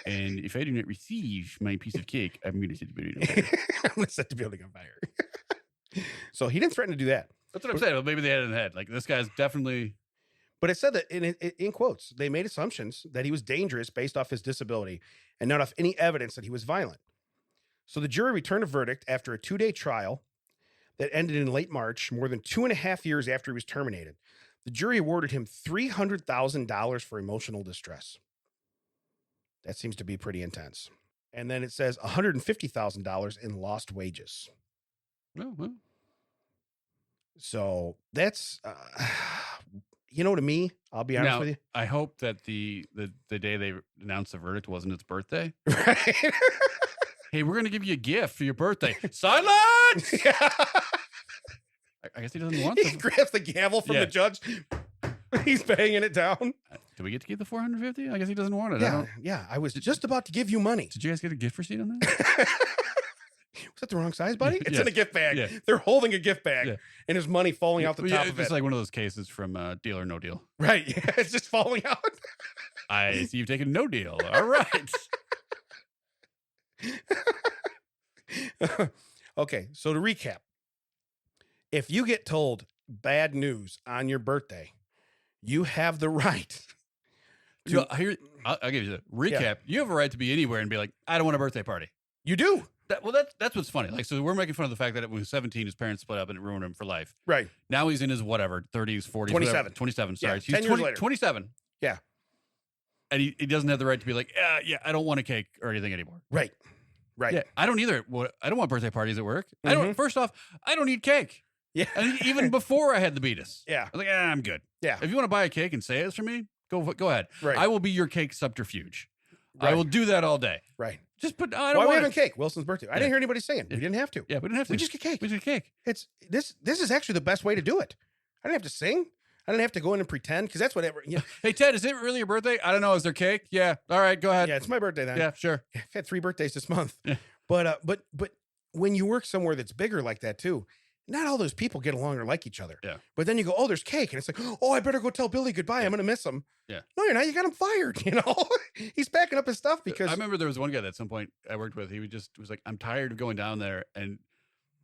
And if I do not receive my piece of cake, I'm going to set the building on fire. I'm going to set the building on fire. So he didn't threaten to do that. That's what I'm saying. Well, maybe they had it in the head. This guy's definitely... But it said that in quotes, they made assumptions that he was dangerous based off his disability and not off any evidence that he was violent. So the jury returned a verdict after a 2-day trial that ended in late March, more than 2.5 years after he was terminated. The jury awarded him $300,000 for emotional distress. That seems to be pretty intense. And then it says $150,000 in lost wages. Oh, well. So that's... to me, I'll be honest with you. I hope that the day they announced the verdict wasn't its birthday. Right. Hey, we're going to give you a gift for your birthday. Silence! Yeah. I guess he doesn't want He grabs the gavel from the judge. He's banging it down. Do we get to keep the $450? I guess he doesn't want it. Yeah, I was just about to give you money. Did you guys get a gift receipt on that? Was that the wrong size, buddy? It's Yeah. in a gift bag. Yeah. They're holding a gift bag Yeah. and his money falling out the top It's of just it. like one of those cases from Deal or No Deal. Right. Yeah, it's just falling out. I see you've taken no deal. All right. Okay, so to recap, if you get told bad news on your birthday, you have the right to. I'll give you the recap. You have a right to be anywhere and be like, I don't want a birthday party. You do. That's what's funny. Like, so we're making fun of the fact that when he was 17, his parents split up and it ruined him for life. Right. Now he's in his 30s, 40s, 27. whatever, 27. Sorry. Yeah, He's 10 years later. 27. Yeah. And he doesn't have the right to be like, I don't want a cake or anything anymore. Right. Right. Yeah, I don't either. I don't want birthday parties at work. I don't. First off, I don't eat cake. Yeah. And even before I had the beatus. Yeah. I was like, I'm good. Yeah. If you want to buy a cake and say it's for me, go ahead. Right. I will be your cake subterfuge. Right. I will do that all day. Right. Just put. I Why don't are we want having cake? Wilson's birthday. I didn't hear anybody saying. We didn't have to. Yeah, we didn't have to. We just get cake. We just get cake. It's this is actually the best way to do it. I didn't have to sing. I didn't have to go in and pretend because that's whatever. Yeah. Hey Ted, is it really your birthday? I don't know. Is there cake? Yeah. All right, go ahead. Yeah, it's my birthday then. Yeah, sure. I've had 3 birthdays this month. Yeah. But when you work somewhere that's bigger like that too, not all those people get along or like each other. Yeah. But then you go, oh, there's cake, and it's like, oh, I better go tell Billy goodbye. I'm gonna miss him. Yeah. No, you're not. You got him fired. You know, he's packing up his stuff because I remember there was one guy that at some point I worked with. He was like, I'm tired of going down there and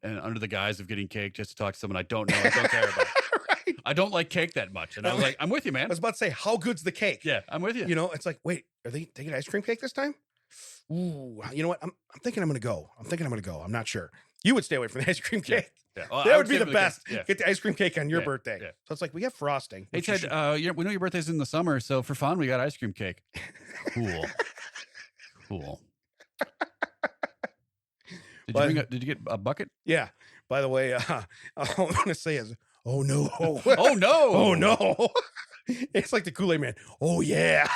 under the guise of getting cake just to talk to someone I don't know and don't care about. Right. I don't like cake that much. And I was like, I'm with you, man. I was about to say, how good's the cake? Yeah, I'm with you. You know, it's like, wait, are they taking ice cream cake this time? Ooh, you know what? I'm thinking I'm gonna go. I'm not sure. You would stay away from the ice cream cake. Yeah. Well, That I would be stay the for best. cake. Yeah. Get the ice cream cake on your Yeah, birthday. yeah. So it's like we have frosting. Hey which you Ted, should- we know your birthday's in the summer, so for fun we got ice cream cake. Cool. Cool. Did you get a bucket? yeah. By the way, all I'm gonna say is, oh no, Oh no! oh no. It's like the Kool-Aid man. Oh yeah.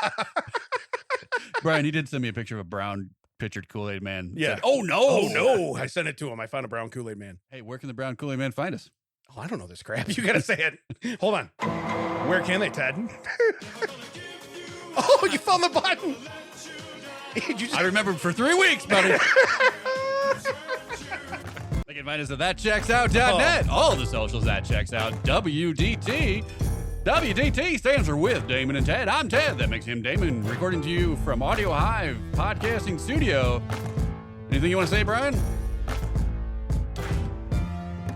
Brian, he did send me a picture of a brown pictured Kool-Aid man. It Yeah. said, oh no! Oh no. I sent it to him. I found a brown Kool-Aid man. Hey, where can the brown Kool-Aid man find us? Oh, I don't know this crap. You gotta say it. Hold on. Where can they, Ted? Oh, you found the button. Did you just I remembered for 3 weeks, buddy. They can find us at thatchecksout.net. All the socials at Checks Out. WDT. WDT stands for With Damon and Ted. I'm Ted. That makes him Damon. Recording to you from Audiohive Podcasting Studio. Anything you want to say, Brian?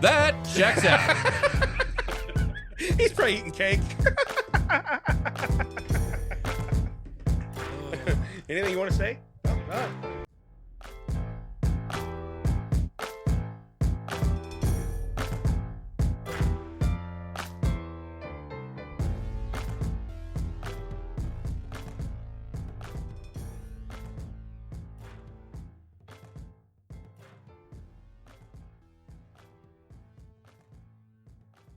That checks out. He's probably eating cake. Anything you want to say? No.